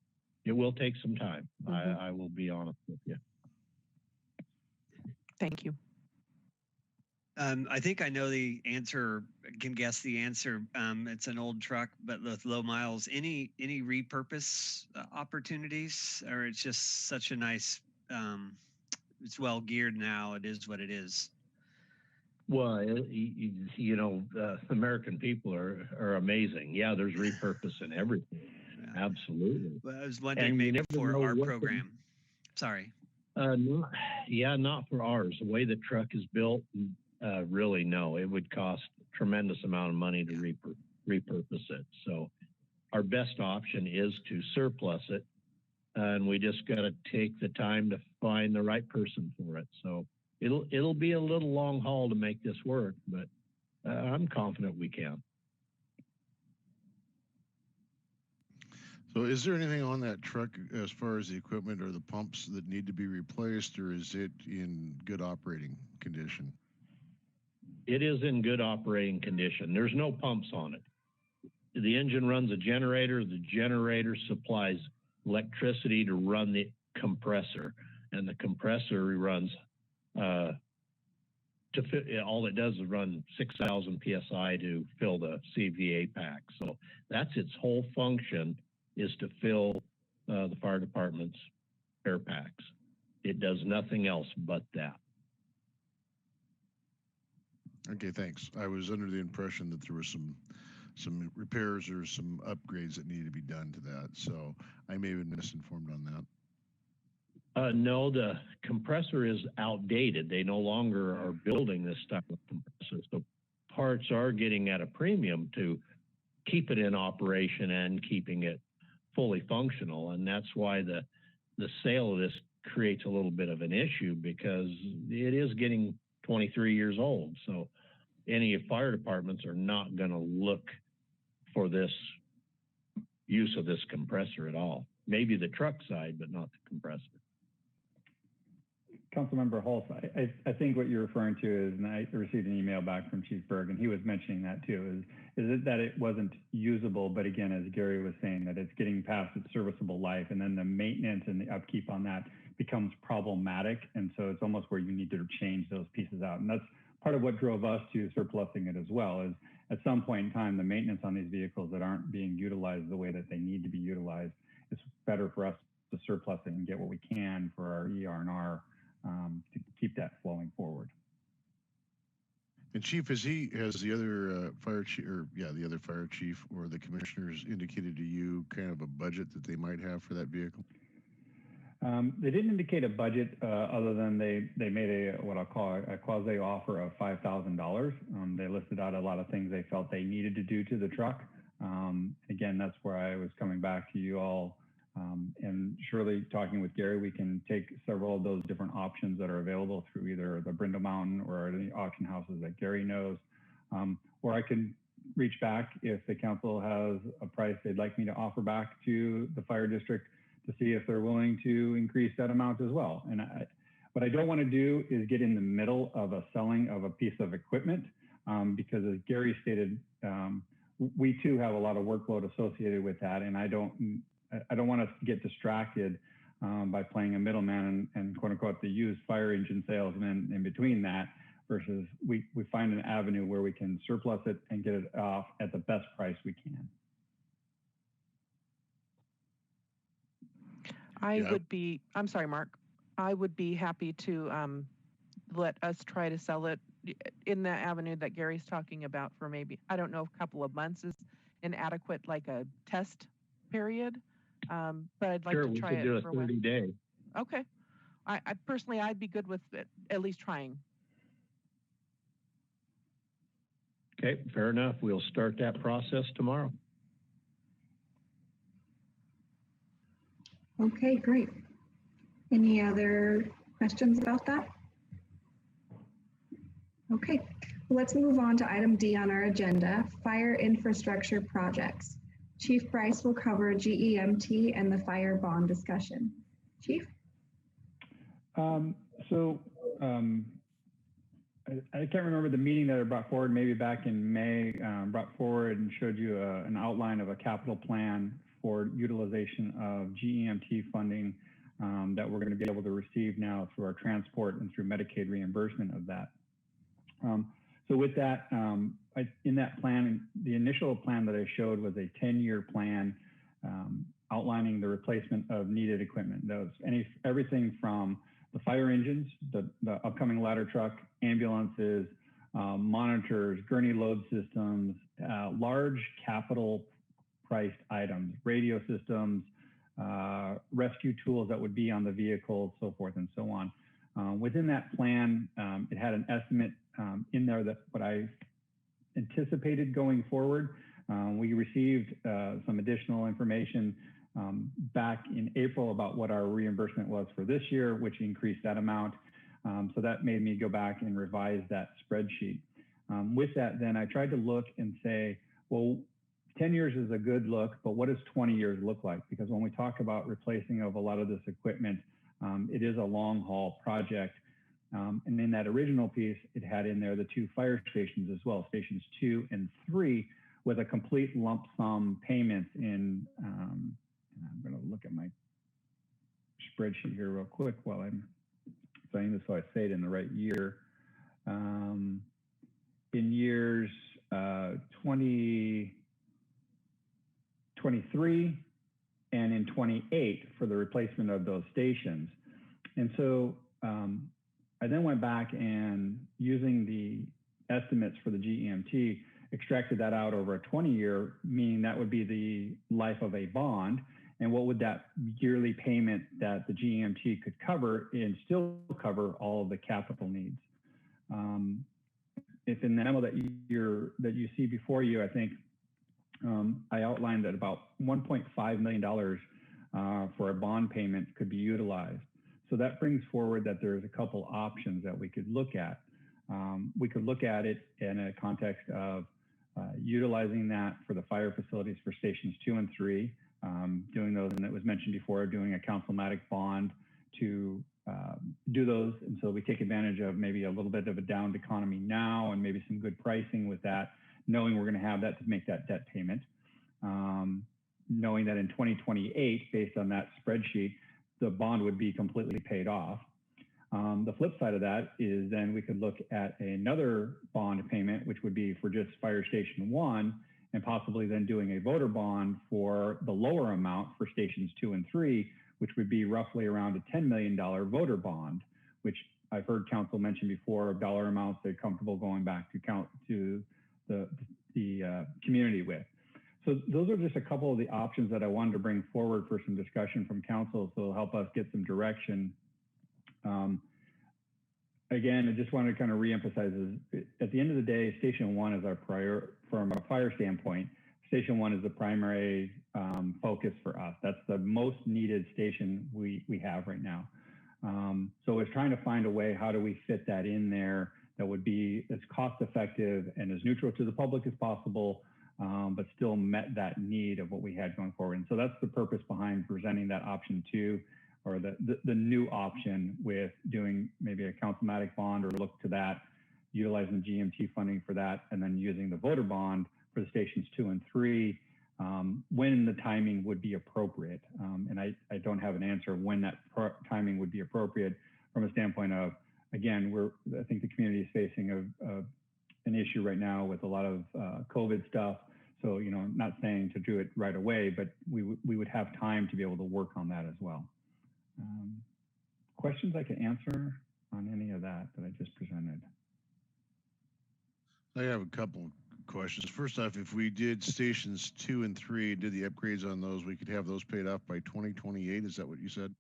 it will take some time. I will be honest with you. Thank you. I think I know the answer, can guess the answer. It's an old truck, but with low miles. Any repurpose opportunities, or it's just such a nice, it's well geared now, it is what it is? Well, American people are amazing. Yeah, there's repurpose in everything. Yeah. Absolutely. Well, I was wondering maybe for our program. Sorry. Not for ours. The way the truck is built, really, no. It would cost a tremendous amount of money to repurpose it. So our best option is to surplus it, and we just got to take the time to find the right person for it. So it'll be a little long haul to make this work, but I'm confident we can. So is there anything on that truck as far as the equipment or the pumps that need to be replaced, or is it in good operating condition? It is in good operating condition. There's no pumps on it. The engine runs a generator. The generator supplies electricity to run the compressor, and the compressor runs all it does is run 6,000 psi to fill the CVA pack. So that's its whole function, is to fill the fire department's air packs. It does nothing else but that. Okay, thanks. I was under the impression that there were some repairs or some upgrades that needed to be done to that, so I may have been misinformed on that. No, the compressor is outdated. They no longer are building this type of compressor. So parts are getting at a premium to keep it in operation and keeping it fully functional. And that's why the sale of this creates a little bit of an issue, because it is getting 23 years old. So any fire departments are not going to look for this use of this compressor at all. Maybe the truck side, but not the compressor. Councilmember Hulse, I think what you're referring to is, and I received an email back from Chief Berg, and he was mentioning that too, is it that it wasn't usable, but again, as Gary was saying, that it's getting past its serviceable life, and then the maintenance and the upkeep on that becomes problematic, and so it's almost where you need to change those pieces out. And that's part of what drove us to surplusing it as well, is at some point in time, the maintenance on these vehicles that aren't being utilized the way that they need to be utilized, it's better for us to surplus it and get what we can for our ER&R to keep that flowing forward. And Chief, has the other fire chief, or the other fire chief or the commissioners indicated to you kind of a budget that they might have for that vehicle? They didn't indicate a budget other than they made what I'll call a quasi offer of $5,000. They listed out a lot of things they felt they needed to do to the truck. Again, that's where I was coming back to you all. And surely talking with Gary, we can take several of those different options that are available through either the Brindle Mountain or the auction houses that Gary knows. Or I can reach back if the council has a price they'd like me to offer back to the fire district to see if they're willing to increase that amount as well. And what I don't want to do is get in the middle of a selling of a piece of equipment, because as Gary stated, we too have a lot of workload associated with that, and I don't want us to get distracted by playing a middleman and quote unquote the used fire engine salesman in between that, versus we find an avenue where we can surplus it and get it off at the best price we can. I'm sorry, Mark. I would be happy to let us try to sell it in the avenue that Gary's talking about for maybe, I don't know if a couple of months is inadequate, like a test period. But I'd like to try it for 30 days. Okay. I personally, I'd be good with it, at least trying. Okay, fair enough. We'll start that process tomorrow. Okay, great. Any other questions about that? Okay, well, let's move on to item D on our agenda, fire infrastructure projects. Chief Bryce will cover GEMT and the fire bond discussion. Chief? I can't remember the meeting that I brought forward, maybe back in May, brought forward and showed you an outline of a capital plan for utilization of GEMT funding that we're going to be able to receive now through our transport and through Medicaid reimbursement of that. So with that, in that plan, the initial plan that I showed was a 10-year plan outlining the replacement of needed equipment. That was everything from the fire engines, the upcoming ladder truck, ambulances, monitors, gurney load systems, large capital priced items, radio systems, rescue tools that would be on the vehicle, so forth and so on. Within that plan, it had an estimate in there that what I anticipated going forward. We received some additional information back in April about what our reimbursement was for this year, which increased that amount. So that made me go back and revise that spreadsheet. With that, then I tried to look and say, well, 10 years is a good look, but what does 20 years look like? Because when we talk about replacing of a lot of this equipment, it is a long haul project. And in that original piece, it had in there the 2 fire stations as well, stations 2 and 3, with a complete lump sum payment in, and I'm going to look at my spreadsheet here real quick while I'm saying this so I say it in the right year. In years 2023 and in 28 for the replacement of those stations. And so I then went back and using the estimates for the GEMT, extracted that out over a 20-year, meaning that would be the life of a bond. And what would that yearly payment that the GEMT could cover and still cover all of the capital needs? If in the memo that you see before you, I think I outlined that about $1.5 million for a bond payment could be utilized. So that brings forward that there's a couple options that we could look at. We could look at it in a context of utilizing that for the fire facilities for stations 2 and 3, doing those, and it was mentioned before, doing a councilmatic bond to do those. And so we take advantage of maybe a little bit of a downed economy now and maybe some good pricing with that, knowing we're going to have that to make that debt payment. Knowing that in 2028, based on that spreadsheet, the bond would be completely paid off. The flip side of that is then we could look at another bond payment, which would be for just Fire Station 1, and possibly then doing a voter bond for the lower amount for stations 2 and 3, which would be roughly around a $10 million voter bond, which I've heard council mention before of dollar amounts they're comfortable going back to the community with. So those are just a couple of the options that I wanted to bring forward for some discussion from council, so it'll help us get some direction. Again, I just wanted to kind of reemphasize is at the end of the day, Station 1 is our from a fire standpoint, Station 1 is the primary focus for us. That's the most needed station we have right now. So it's trying to find a way, how do we fit that in there that would be as cost effective and as neutral to the public as possible, but still met that need of what we had going forward. And so that's the purpose behind presenting that option 2, or the new option with doing maybe a councilmatic bond or look to that, utilizing GMT funding for that, and then using the voter bond for the stations 2 and 3 when the timing would be appropriate. And I don't have an answer when that timing would be appropriate from a standpoint of, again, I think the community is facing an issue right now with a lot of COVID stuff. So, you know, not saying to do it right away, but we would have time to be able to work on that as well. Questions I can answer on any of that I just presented? I have a couple questions. First off, if we did stations 2 and 3, did the upgrades on those, we could have those paid off by 2028. Is that what you said?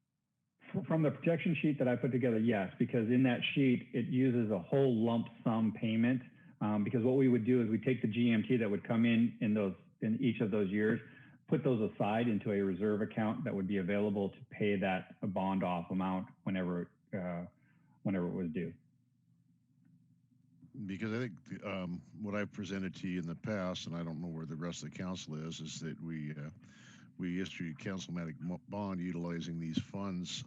From the projection sheet that I put together, yes, because in that sheet, it uses a whole lump sum payment. Because what we would do is we take the GMT that would come in each of those years, put those aside into a reserve account that would be available to pay that bond off amount whenever it was due. Because I think what I've presented to you in the past, and I don't know where the rest of the council is that we issued a councilmatic bond utilizing these funds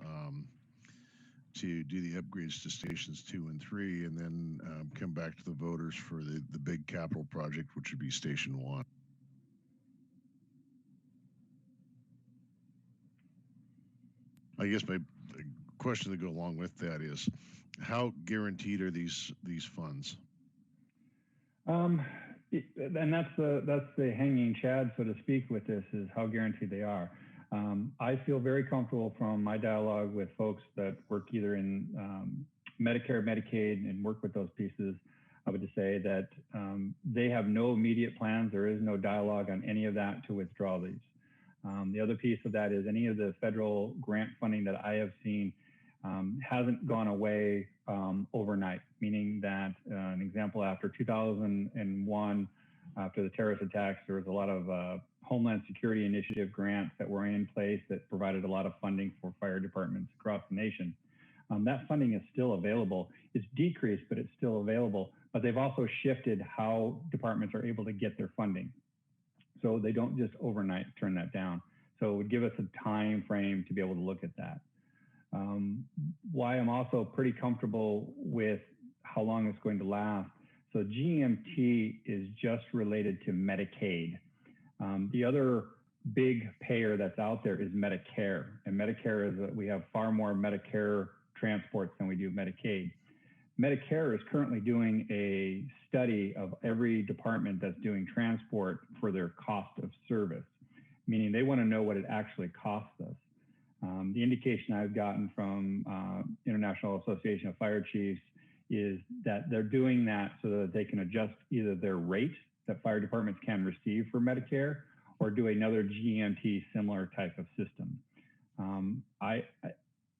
to do the upgrades to stations 2 and 3, and then come back to the voters for the big capital project, which would be Station 1. I guess my question to go along with that is, how guaranteed are these funds? And that's the hanging chad, so to speak, with this, is how guaranteed they are. I feel very comfortable from my dialogue with folks that work either in Medicare, Medicaid, and work with those pieces. I would just say that they have no immediate plans. There is no dialogue on any of that to withdraw these. The other piece of that is any of the federal grant funding that I have seen hasn't gone away overnight, meaning that an example, after 2001, after the terrorist attacks, there was a lot of Homeland Security Initiative grants that were in place that provided a lot of funding for fire departments across the nation. That funding is still available. It's decreased, but it's still available. but they've also shifted how departments are able to get their funding. So they don't just overnight turn that down. So it would give us a time frame to be able to look at that. Why I'm also pretty comfortable with how long it's going to last. So GMT is just related to Medicaid. The other big payer that's out there is Medicare. And Medicare is that we have far more Medicare transports than we do Medicaid. Medicare is currently doing a study of every department that's doing transport for their cost of service, meaning they want to know what it actually costs us. The indication I've gotten from International Association of Fire Chiefs is that they're doing that so that they can adjust either their rate that fire departments can receive for Medicare or do another GMT similar type of system.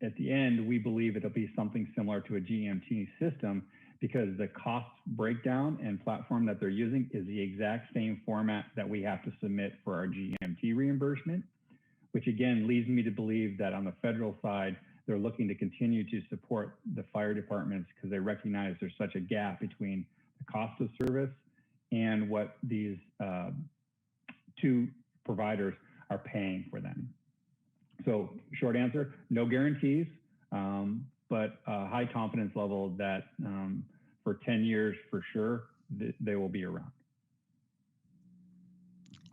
At the end, we believe it'll be something similar to a GMT system because the cost breakdown and platform that they're using is the exact same format that we have to submit for our GMT reimbursement, which again leads me to believe that on the federal side, they're looking to continue to support the fire departments because they recognize there's such a gap between the cost of service and what these two providers are paying for them. So short answer, no guarantees, but a high confidence level that for 10 years for sure, they will be around.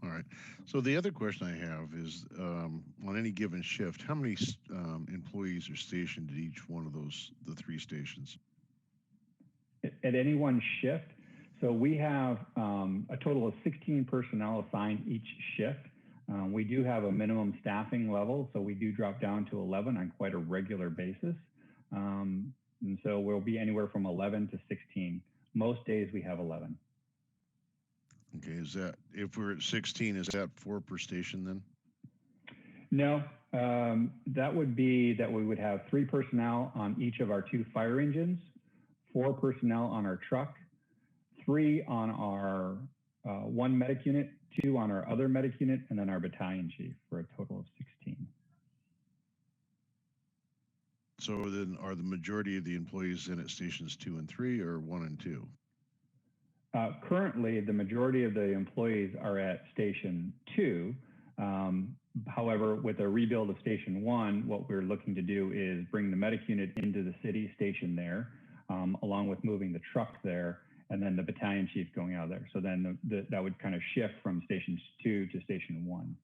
All right. So the other question I have is on any given shift, how many employees are stationed at each one of the three stations? At any one shift, so we have a total of 16 personnel assigned each shift. We do have a minimum staffing level, so we do drop down to 11 on quite a regular basis. And so we'll be anywhere from 11 to 16. Most days we have 11. Okay, is that, if we're at 16, is that 4 per station then? No, that would be that we would have 3 personnel on each of our 2 fire engines, 4 personnel on our truck, 3 on our 1 medic unit, 2 on our other medic unit, and then our battalion chief for a total of 16. So then are the majority of the employees in at stations 2 and 3 or 1 and 2? Currently, the majority of the employees are at station 2. However, with a rebuild of station 1, what we're looking to do is bring the medic unit into the city station there, along with moving the truck there, and then the battalion chief going out there. So then that would kind of shift from station 2 to station 1.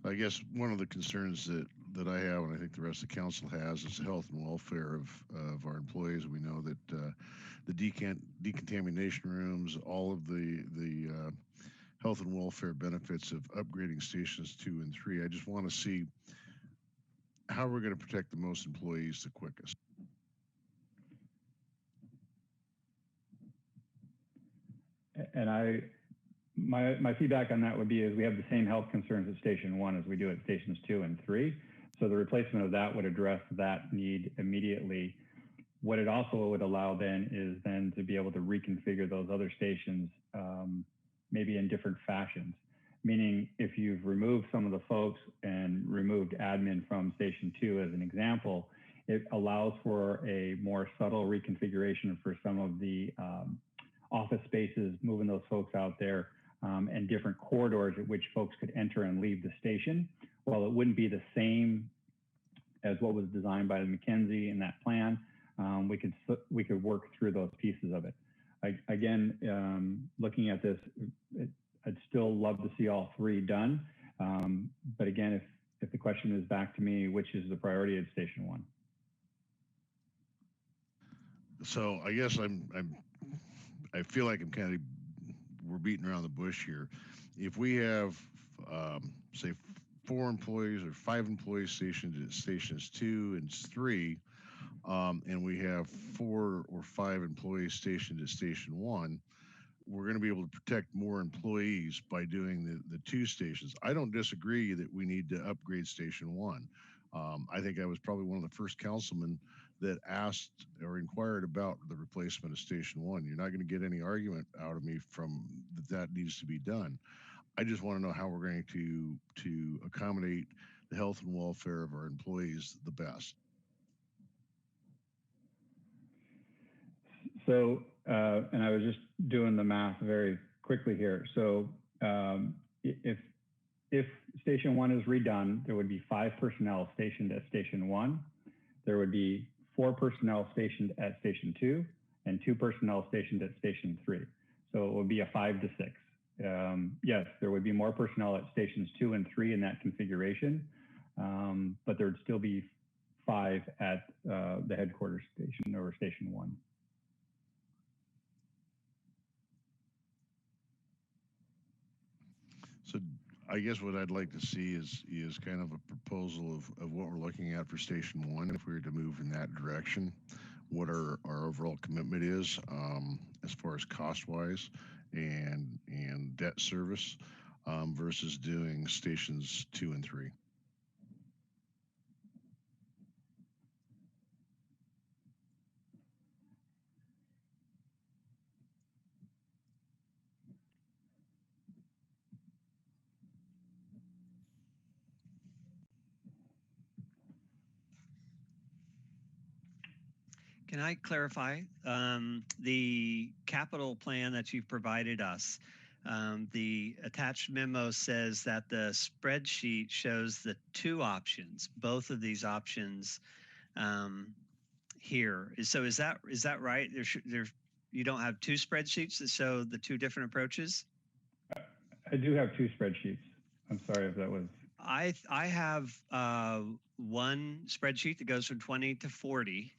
I guess one of the concerns that I have, and I think the rest of the council has, is the health and welfare of our employees. We know that the decontamination rooms, all of the health and welfare benefits of upgrading stations 2 and 3. I just want to see how we're going to protect the most employees the quickest. And my feedback on that would be is we have the same health concerns at station 1 as we do at stations 2 and 3. So the replacement of that would address that need immediately. What it also would allow then is then to be able to reconfigure those other stations maybe in different fashions. Meaning if you've removed some of the folks and removed admin from station 2 as an example, it allows for a more subtle reconfiguration for some of the office spaces, moving those folks out there, and different corridors at which folks could enter and leave the station. While it wouldn't be the same as what was designed by the McKenzie in that plan, we could work through those pieces of it. Again, looking at this, I'd still love to see all 3 done. But again, if the question is back to me, which is the priority at station 1? So I guess I feel like we're beating around the bush here. If we have, say, 4 employees or 5 employees stationed at stations 2 and 3, and we have 4 or 5 employees stationed at station 1, we're going to be able to protect more employees by doing the 2 stations. I don't disagree that we need to upgrade station 1. I think I was probably one of the first councilmen that asked or inquired about the replacement of station 1. You're not going to get any argument out of me from that needs to be done. I just want to know how we're going to accommodate the health and welfare of our employees the best. So, and I was just doing the math very quickly here. So if Station 1 is redone, there would be 5 personnel stationed at Station 1. There would be 4 personnel stationed at Station 2 and 2 personnel stationed at Station 3. So it would be a 5 to 6. Yes, there would be more personnel at Stations 2 and 3 in that configuration, but there would still be 5 at the headquarters station or Station 1. So I guess what I'd like to see is kind of a proposal of what we're looking at for Station 1 if we were to move in that direction, what our overall commitment is as far as cost-wise and debt service versus doing Stations 2 and 3. Can I clarify the capital plan that you've provided us? The attached memo says that the spreadsheet shows the 2 options, both of these options here. So is that right? You don't have 2 spreadsheets that show the 2 different approaches? I do have 2 spreadsheets. I'm sorry if that was. I have one spreadsheet that goes from 20 to 40.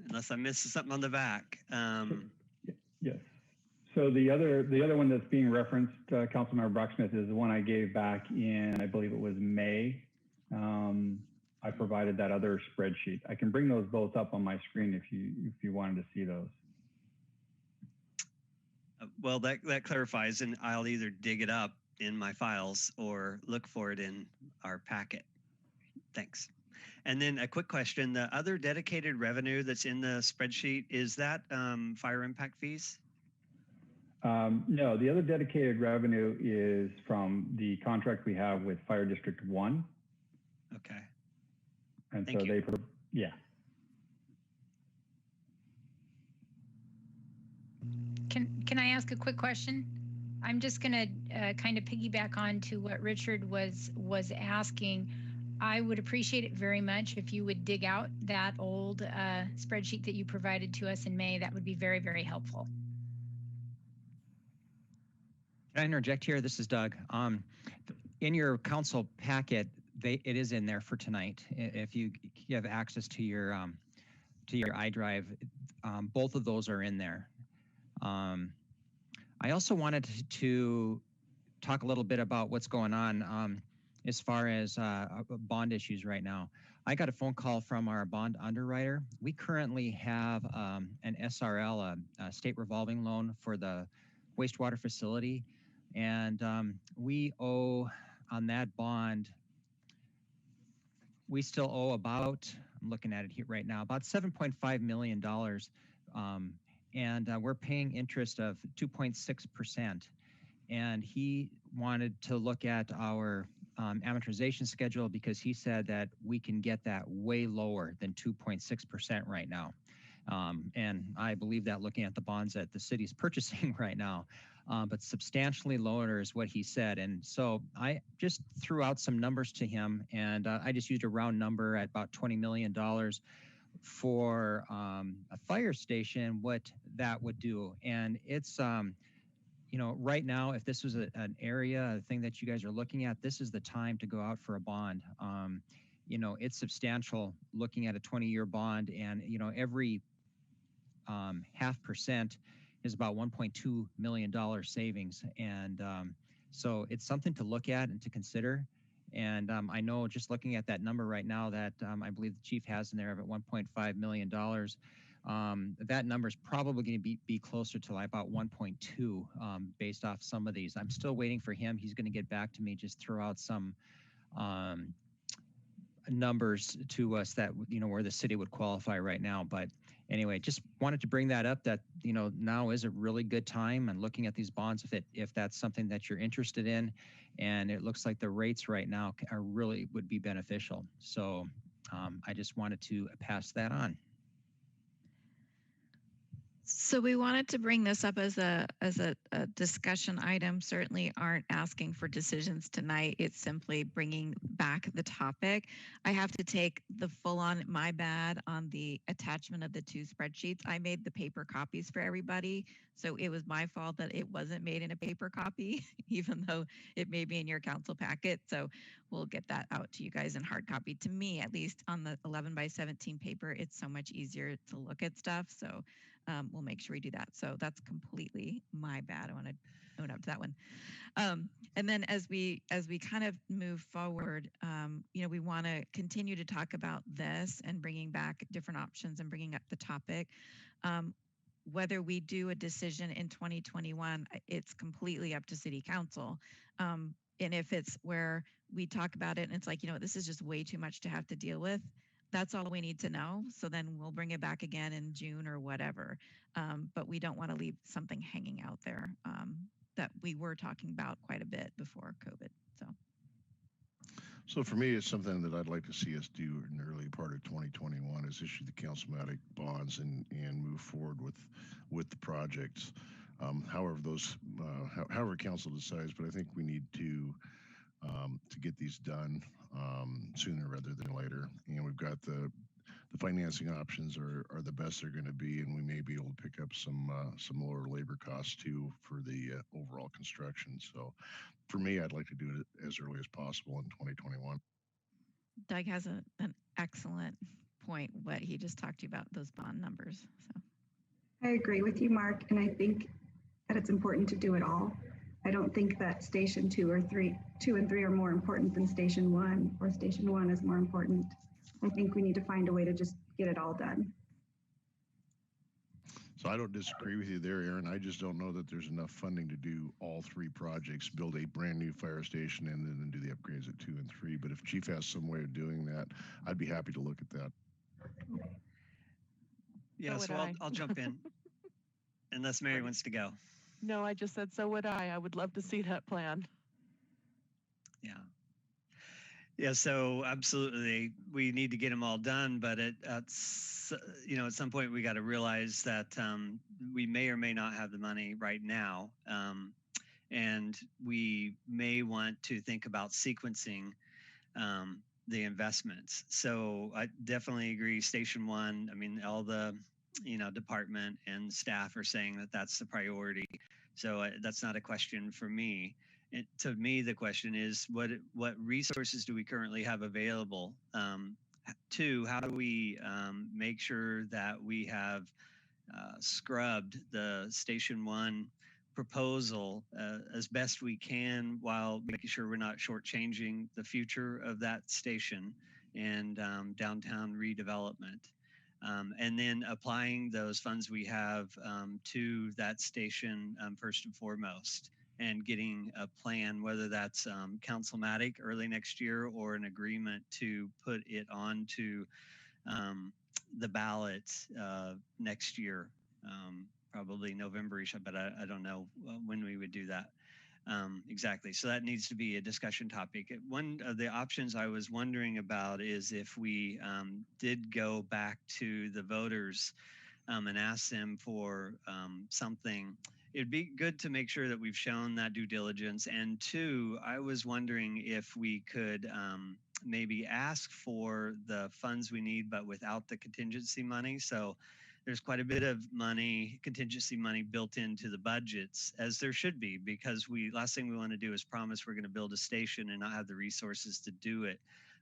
Unless I missed something on the back. Yes. So the other one that's being referenced, Councilmember Brocksmith, is the one I gave back in, I believe it was May. I provided that other spreadsheet. I can bring those both up on my screen if you wanted to see those. Well, that clarifies, and I'll either dig it up in my files or look for it in our packet. Thanks. And then a quick question, the other dedicated revenue that's in the spreadsheet, is that fire impact fees? No, the other dedicated revenue is from the contract we have with Fire District 1. Okay. And Thank so you. Yeah. Can I ask a quick question? I'm just gonna kind of piggyback on to what Richard was asking. I would appreciate it very much if you would dig out that old spreadsheet that you provided to us in May. That would be very, very helpful. Can I interject here? This is Doug. In your council packet, it is in there for tonight. If you have access to your iDrive, both of those are in there. I also wanted to talk a little bit about what's going on as far as bond issues right now. I got a phone call from our bond underwriter. We currently have an SRL, a state revolving loan for the wastewater facility. And we owe on that bond, we still owe about, I'm looking at it here right now, about $7.5 million. And we're paying interest of 2.6%. And he wanted to look at our amortization schedule because he said that we can get that way lower than 2.6% right now. And I believe that looking at the bonds that the city's purchasing right now, but substantially lower is what he said. And so I just threw out some numbers to him, and I just used a round number at about $20 million for a fire station, what that would do. And it's, you know, right now, if this was an area, a thing that you guys are looking at, this is the time to go out for a bond. You know, it's substantial looking at a 20-year bond, and, you know, every 0.5% is about $1.2 million savings. And so it's something to look at and to consider. And I know just looking at that number right now that I believe the chief has in there of at $1.5 million, that number is probably going to be closer to like about 1.2 based off some of these. I'm still waiting for him. He's going to get back to me, just throw out some numbers to us that, you know, where the city would qualify right now. But anyway, just wanted to bring that up, that, you know, now is a really good time and looking at these bonds if that's something that you're interested in. And it looks like the rates right now are really would be beneficial. So I just wanted to pass that on. So we wanted to bring this up as a discussion item. Certainly aren't asking for decisions tonight. It's simply bringing back the topic. I have to take the full on my bad on the attachment of the two spreadsheets. I made the paper copies for everybody. So it was my fault that it wasn't made in a paper copy, even though it may be in your council packet. So we'll get that out to you guys in hard copy. To me, at least on the 11 by 17 paper, it's so much easier to look at stuff. So we'll make sure we do that. So that's completely my bad. I want to own up to that one. And then as we kind of move forward, we want to continue to talk about this and bringing back different options and bringing up the topic. Whether we do a decision in 2021, it's completely up to City Council. And if it's where we talk about it and it's like, this is just way too much to have to deal with, that's all we need to know. So then we'll bring it back again in June or whatever. But we don't want to leave something hanging out there that we were talking about quite a bit before COVID. So for me, it's something that I'd like to see us do in the early part of 2021 is issue the councilmatic bonds and move forward with the projects. However council decides, but I think we need to get these done sooner rather than later. And we've got the financing options are the best they're going to be, and we may be able to pick up some lower labor costs too for the overall construction. So for me, I'd like to do it as early as possible in 2021. Doug has an excellent point, what he just talked to you about, those bond numbers. So I agree with you, Mark, and I think that it's important to do it all. I don't think that station 2 and 3 are more important than station 1, or station 1 is more important. I think we need to find a way to just get it all done. So I don't disagree with you there, Aaron. I just don't know that there's enough funding to do all 3 projects, build a brand new fire station and then do the upgrades at 2 and 3. But if Chief has some way of doing that, I'd be happy to look at that. Yeah, so I'll jump in unless Mary wants to go. No, I just said, so would I. I would love to see that plan. Yeah. Yeah, so absolutely, we need to get them all done, but at some point we got to realize that we may or may not have the money right now, and we may want to think about sequencing the investments. So I definitely agree. Station 1, I mean, all the department and staff are saying that that's the priority. So that's not a question for me. To me, the question is, what resources do we currently have available? 2, how do we make sure that we have scrubbed the Station 1 proposal as best we can while making sure we're not shortchanging the future of that station and downtown redevelopment? And then applying those funds we have to that station first and foremost, and getting a plan, whether that's councilmatic early next year or an agreement to put it onto the ballot next year, probably November-ish, but I don't know when we would do that. Exactly. So that needs to be a discussion topic. One of the options I was wondering about is if we did go back to the voters and ask them for something, it'd be good to make sure that we've shown that due diligence. And 2, I was wondering if we could maybe ask for the funds we need, but without the contingency money. So there's quite a bit of money, contingency money built into the budgets, as there should be, because last thing we want to do is promise we're going to build a station and not have the resources to do it.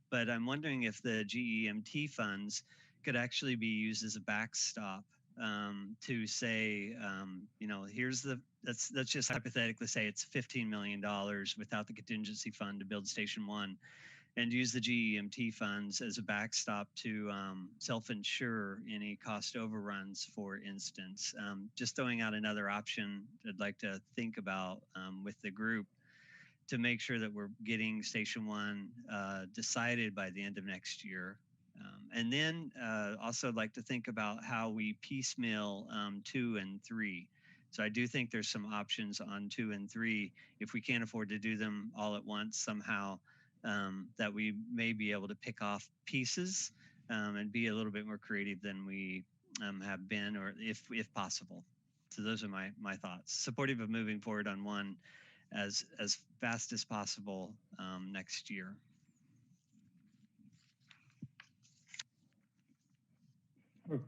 But I'm wondering if the GEMT funds could actually be used as a backstop to say, let's just hypothetically say it's $15 million without the contingency fund to build Station 1, and use the GEMT funds as a backstop to self-insure any cost overruns, for instance. Just throwing out another option I'd like to think about with the group to make sure that we're getting Station 1 decided by the end of next year. And then also I'd like to think about how we piecemeal 2 and 3. So I do think there's some options on 2 and 3 if we can't afford to do them all at once somehow. That we may be able to pick off pieces and be a little bit more creative than we have been, or if possible. So those are my thoughts. Supportive of moving forward on one as fast as possible next year.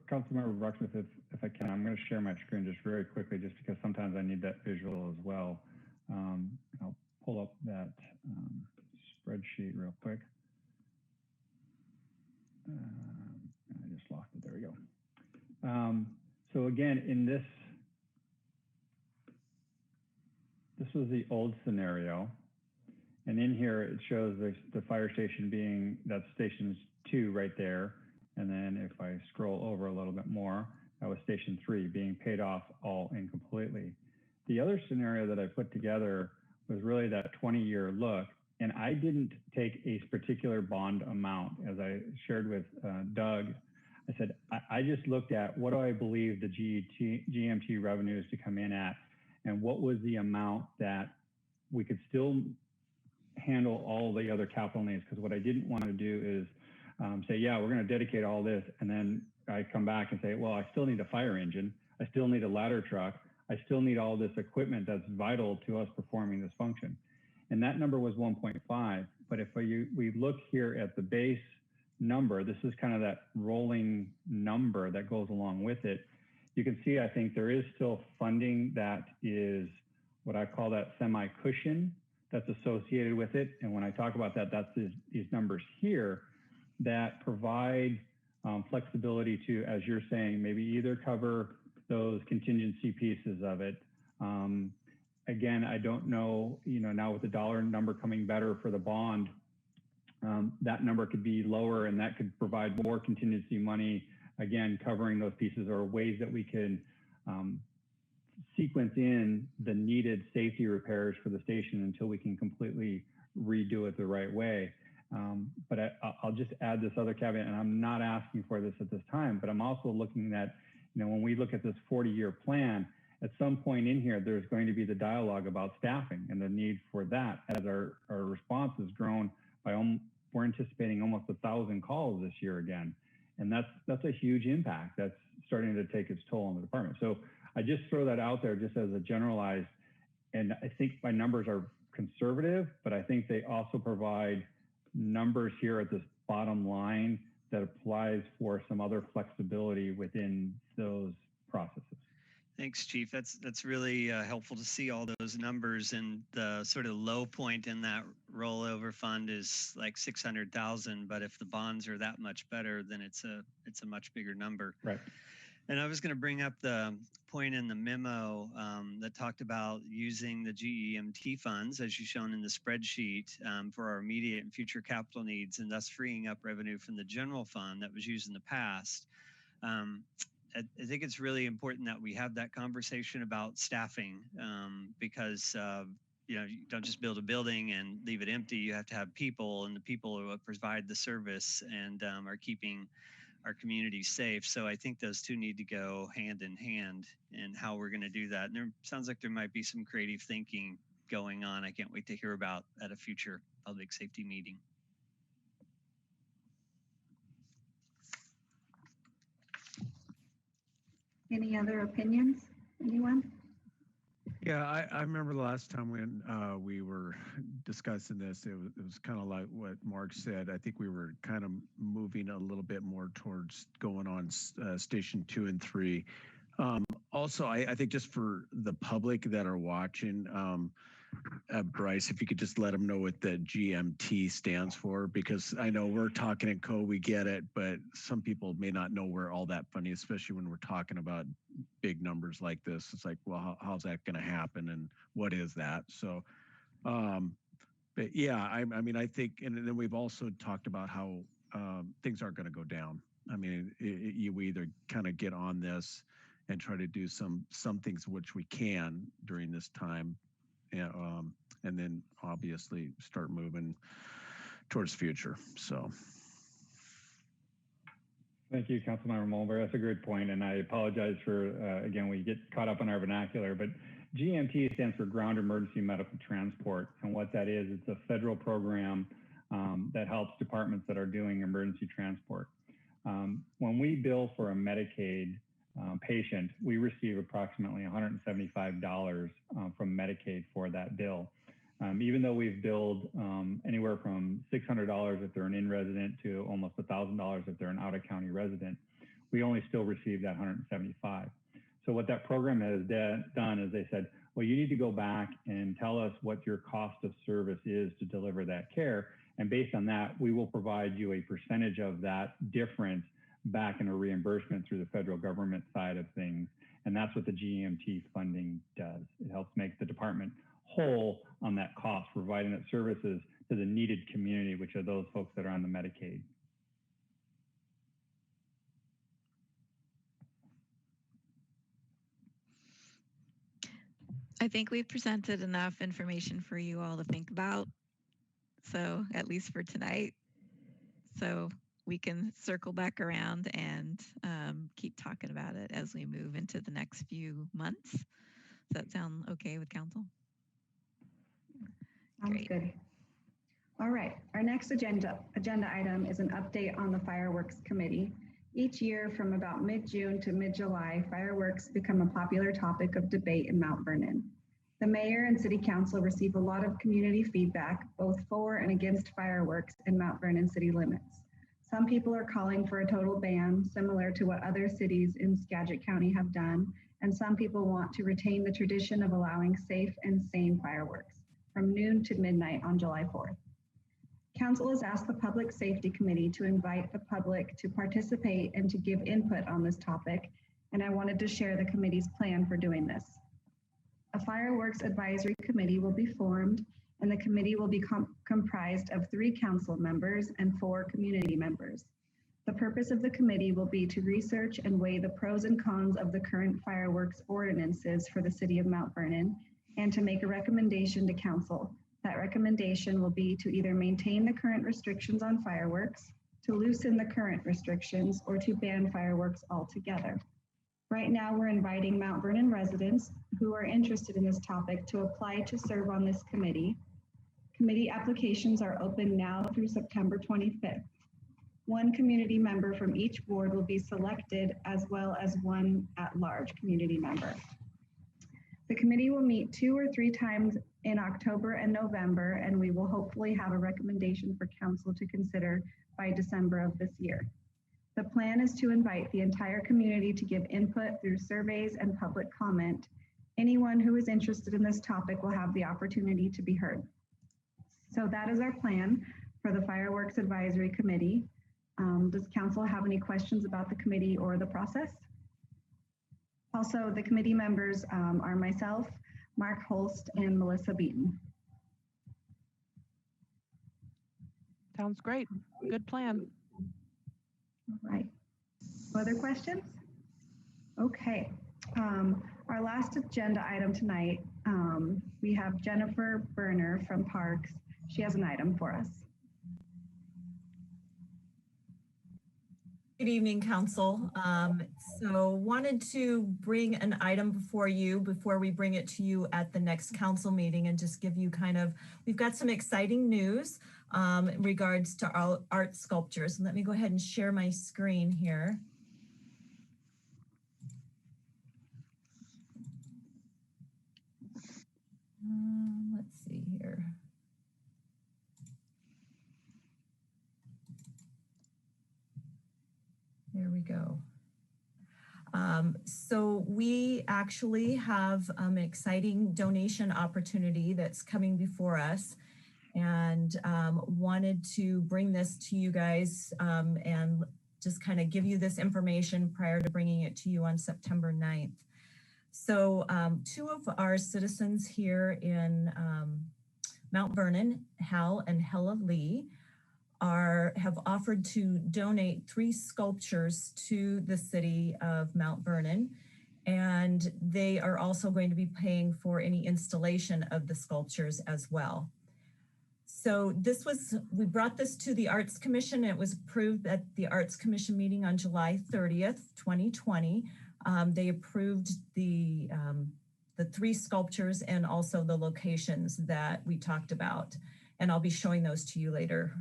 Councilmember Brucksmith, if I can, I'm going to share my screen just very quickly, just because sometimes I need that visual as well. I'll pull up that spreadsheet real quick. I just lost it. There we go. So again, in this was the old scenario. And in here, it shows the fire station being, that's station 2 right there. And then if I scroll over a little bit more, that was station 3 being paid off all and completely. The other scenario that I put together was really that 20-year look. And I didn't take a particular bond amount. As I shared with Doug, I said, I just looked at what do I believe the GMT revenue is to come in at, and what was the amount that we could still handle all the other capital needs. Because what I didn't want to do is say, yeah, we're going to dedicate all this, and then I come back and say, well, I still need a fire engine, I still need a ladder truck, I still need all this equipment that's vital to us performing this function. And that number was 1.5. But if we look here at the base number, this is kind of that rolling number that goes along with it. You can see, I think there is still funding that is what I call that semi-cushion that's associated with it. And when I talk about that, that's these numbers here that provide flexibility to, as you're saying, maybe either cover those contingency pieces of it. Again, I don't know, now with the dollar number coming better for the bond, that number could be lower, and that could provide more contingency money, again, covering those pieces, or ways that we can sequence in the needed safety repairs for the station until we can completely redo it the right way. But I'll just add this other caveat, and I'm not asking for this at this time, but I'm also looking at, when we look at this 40-year plan, at some point in here, there's going to be the dialogue about staffing and the need for that, as our response has grown by, we're anticipating almost 1,000 calls this year again. And that's a huge impact. That's starting to take its toll on the department. So I just throw that out there just as a generalized, and I think my numbers are conservative, but I think they also provide numbers here at this bottom line that applies for some other flexibility within those processes. Thanks, Chief. That's really helpful to see all those numbers, and the sort of low point in that rollover fund is like 600,000. But if the bonds are that much better, then it's a much bigger number. Right. And I was going to bring up the point in the memo that talked about using the GEMT funds, as you've shown in the spreadsheet, for our immediate and future capital needs, and thus freeing up revenue from the general fund that was used in the past. I think it's really important that we have that conversation about staffing, because you don't just build a building and leave it empty. You have to have people, and the people are what provide the service and are keeping our communities safe. So I think those two need to go hand in hand in how we're going to do that. And there sounds like there might be some creative thinking going on. I can't wait to hear about at a future public safety meeting. Any other opinions? Anyone? Yeah, I remember the last time when we were discussing this, it was kind of like what Mark said. I think we were kind of moving a little bit more towards going on station 2 and 3. Also, I think just for the public that are watching, Bryce, if you could just let them know what the GMT stands for, because I know we're talking in code, we get it, but some people may not know where all that funding, especially when we're talking about big numbers like this. It's like, well, how's that going to happen, and what is that? So, but yeah, I mean, I think, and then we've also talked about how things aren't going to go down. I mean, you either kind of get on this and try to do some things which we can during this time, and then obviously start moving towards the future. So. Thank you, Councilmember Mulber. That's a great point, and I apologize for, again, we get caught up in our vernacular, but GMT stands for Ground Emergency Medical Transport, and what that is, it's a federal program that helps departments that are doing emergency transport. When we bill for a Medicaid patient, we receive approximately $175 from Medicaid for that bill. Even though we've billed anywhere from $600 if they're an in-resident to almost $1,000 if they're an out-of-county resident, we only still receive that $175. So what that program has done is they said, well, you need to go back and tell us what your cost of service is to deliver that care. And based on that, we will provide you a percentage of that difference back in a reimbursement through the federal government side of things. And that's what the GEMT funding does. It helps make the department whole on that cost, providing that services to the needed community, which are those folks that are on the Medicaid. I think we've presented enough information for you all to think about. So at least for tonight. So we can circle back around and keep talking about it as we move into the next few months. Does that sound okay with council? Sounds good. All right, our next agenda item is an update on the Fireworks Committee. Each year from about mid-June to mid-July, fireworks become a popular topic of debate in Mount Vernon. The mayor and city council receive a lot of community feedback, both for and against fireworks in Mount Vernon city limits. Some people are calling for a total ban, similar to what other cities in Skagit County have done, and some people want to retain the tradition of allowing safe and sane fireworks from noon to midnight on July 4th. Council has asked the Public Safety Committee to invite the public to participate and to give input on this topic, and I wanted to share the committee's plan for doing this. A Fireworks Advisory Committee will be formed, and the committee will be comprised of 3 council members and 4 community members. The purpose of the committee will be to research and weigh the pros and cons of the current fireworks ordinances for the city of Mount Vernon, and to make a recommendation to council. That recommendation will be to either maintain the current restrictions on fireworks, to loosen the current restrictions, or to ban fireworks altogether. Right now, we're inviting Mount Vernon residents who are interested in this topic to apply to serve on this committee. Committee applications are open now through September 25th. 1 community member from each ward will be selected, as well as 1 at-large community member. The committee will meet 2 or 3 times in October and November, and we will hopefully have a recommendation for council to consider by December of this year. The plan is to invite the entire community to give input through surveys and public comment. Anyone who is interested in this topic will have the opportunity to be heard. So that is our plan for the Fireworks Advisory Committee. Does council have any questions about the committee or the process? Also, the committee members are myself, Mark Holst, and Melissa Beaton. Sounds great. Good plan. All right. Other questions? Okay. Our last agenda item tonight, we have Jennifer Berner from Parks. She has an item for us. Good evening, Council. So wanted to bring an item before you before we bring it to you at the next council meeting, and just give you we've got some exciting news in regards to our art sculptures. And let me go ahead and share my screen here. Let's see here. There we go. So we actually have an exciting donation opportunity that's coming before us, and wanted to bring this to you guys and just kind of give you this information prior to bringing it to you on September 9th. So 2 of our citizens here in Mount Vernon, Hal and Hella Lee, have offered to donate 3 sculptures to the city of Mount Vernon, and they are also going to be paying for any installation of the sculptures as well. So we brought this to the Arts Commission. It was approved at the Arts Commission meeting on July 30th, 2020. They approved the 3 sculptures and also the locations that we talked about. and I'll be showing those to you later.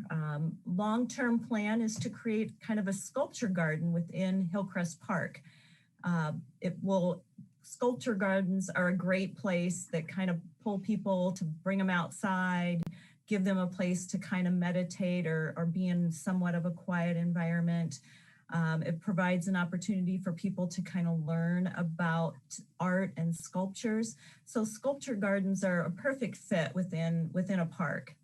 Long-term plan is to create kind of a sculpture garden within Hillcrest Park. Sculpture gardens are a great place that kind of pull people to bring them outside, give them a place to kind of meditate or be in somewhat of a quiet environment. It provides an opportunity for people to kind of learn about art and sculptures. So sculpture gardens are a perfect fit within a park.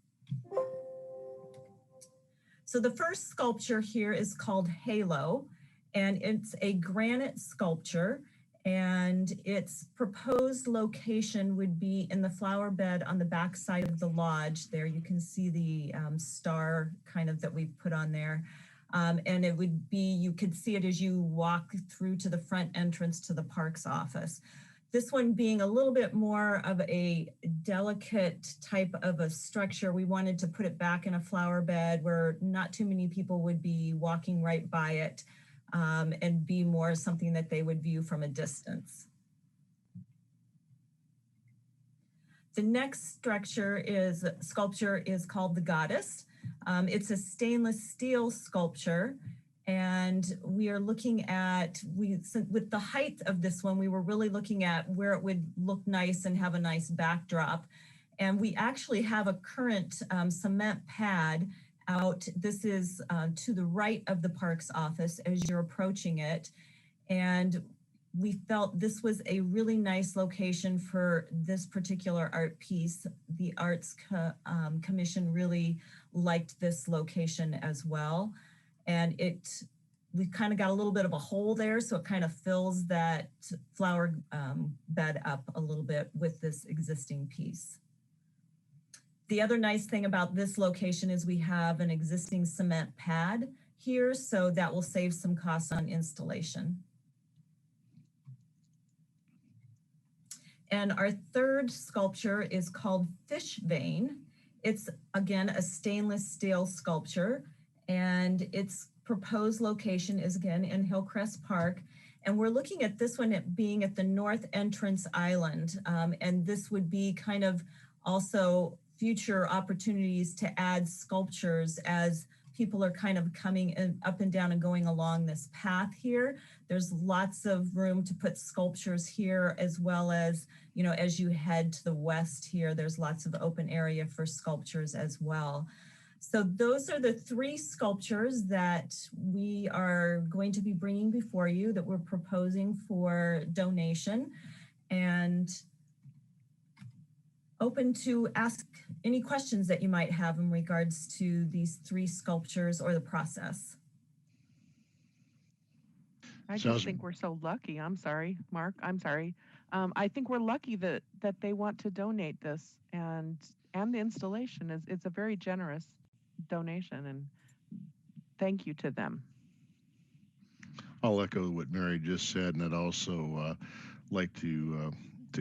So the first sculpture here is called Halo, and it's a granite sculpture, and its proposed location would be in the flower bed on the back side of the lodge. There you can see the star kind of that we put on there. And it would be, you could see it as you walk through to the front entrance to the park's office. This one being a little bit more of a delicate type of a structure, we wanted to put it back in a flower bed where not too many people would be walking right by it, and be more something that they would view from a distance. The next sculpture is called the Goddess. It's a stainless steel sculpture, and we are looking at, with the height of this one, we were really looking at where it would look nice and have a nice backdrop. And we actually have a current cement pad out. This is to the right of the park's office as you're approaching it. And we felt this was a really nice location for this particular art piece. The Arts Commission really liked this location as well. And we've kind of got a little bit of a hole there, so it kind of fills that flower bed up a little bit with this existing piece. The other nice thing about this location is we have an existing cement pad here, so that will save some costs on installation. And our third sculpture is called Fish Vein. It's, again, a stainless steel sculpture, and its proposed location is, again, in Hillcrest Park. And we're looking at this one being at the North Entrance Island. And this would be kind of also future opportunities to add sculptures as people are kind of coming in, up and down and going along this path here. There's lots of room to put sculptures here, as well as, you know, as you head to the west here, there's lots of open area for sculptures as well. So those are the three sculptures that we are going to be bringing before you that we're proposing for donation, and open to ask any questions that you might have in regards to these three sculptures or the process. I just think we're so lucky. I'm sorry, Mark. I'm sorry. I think we're lucky that they want to donate this, and the installation is, it's a very generous donation, and thank you to them. I'll echo what Mary just said, and I'd also like to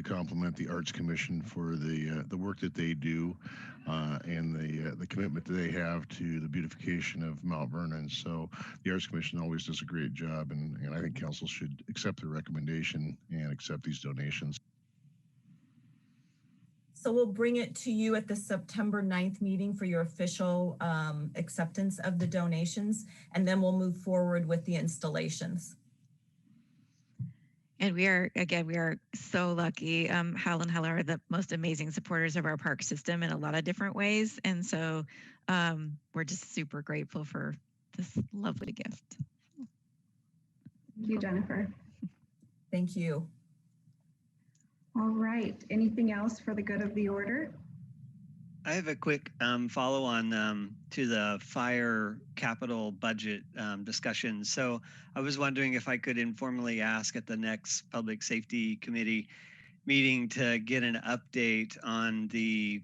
compliment the Arts Commission for the work that they do and the commitment that they have to the beautification of Mount Vernon. So the Arts Commission always does a great job, and I think council should accept their recommendation and accept these donations. So we'll bring it to you at the September 9th meeting for your official acceptance of the donations, and then we'll move forward with the installations. And we are so lucky. Hal and Hella are the most amazing supporters of our park system in a lot of different ways. And so we're just super grateful for this lovely gift. Thank you, Jennifer. Thank you. All right, anything else for the good of the order? I have a quick follow on to the fire capital budget discussion. So I was wondering if I could informally ask at the next Public Safety Committee meeting to get an update on the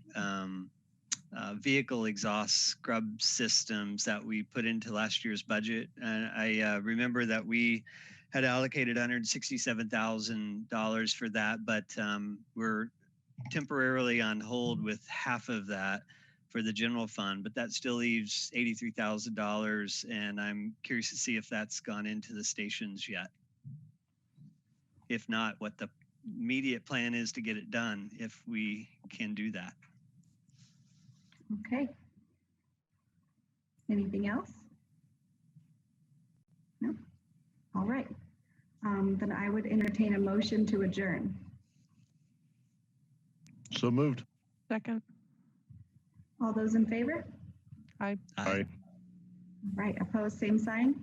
vehicle exhaust scrub systems that we put into last year's budget. And I remember that we had allocated $167,000 for that, but we're temporarily on hold with half of that for the general fund, but that still leaves $83,000, and I'm curious to see if that's gone into the stations yet. If not, what the immediate plan is to get it done if we can do that. Okay. Anything else? No? All right. Then I would entertain a motion to adjourn. So moved. Second. All those in favor? Aye. Aye. All right, opposed, same sign.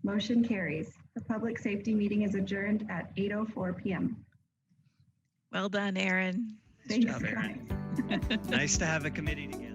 Motion carries. The public safety meeting is adjourned at 8:04 p.m. Well done, Aaron. Thanks, job, Aaron. guys. Nice to have a committee together.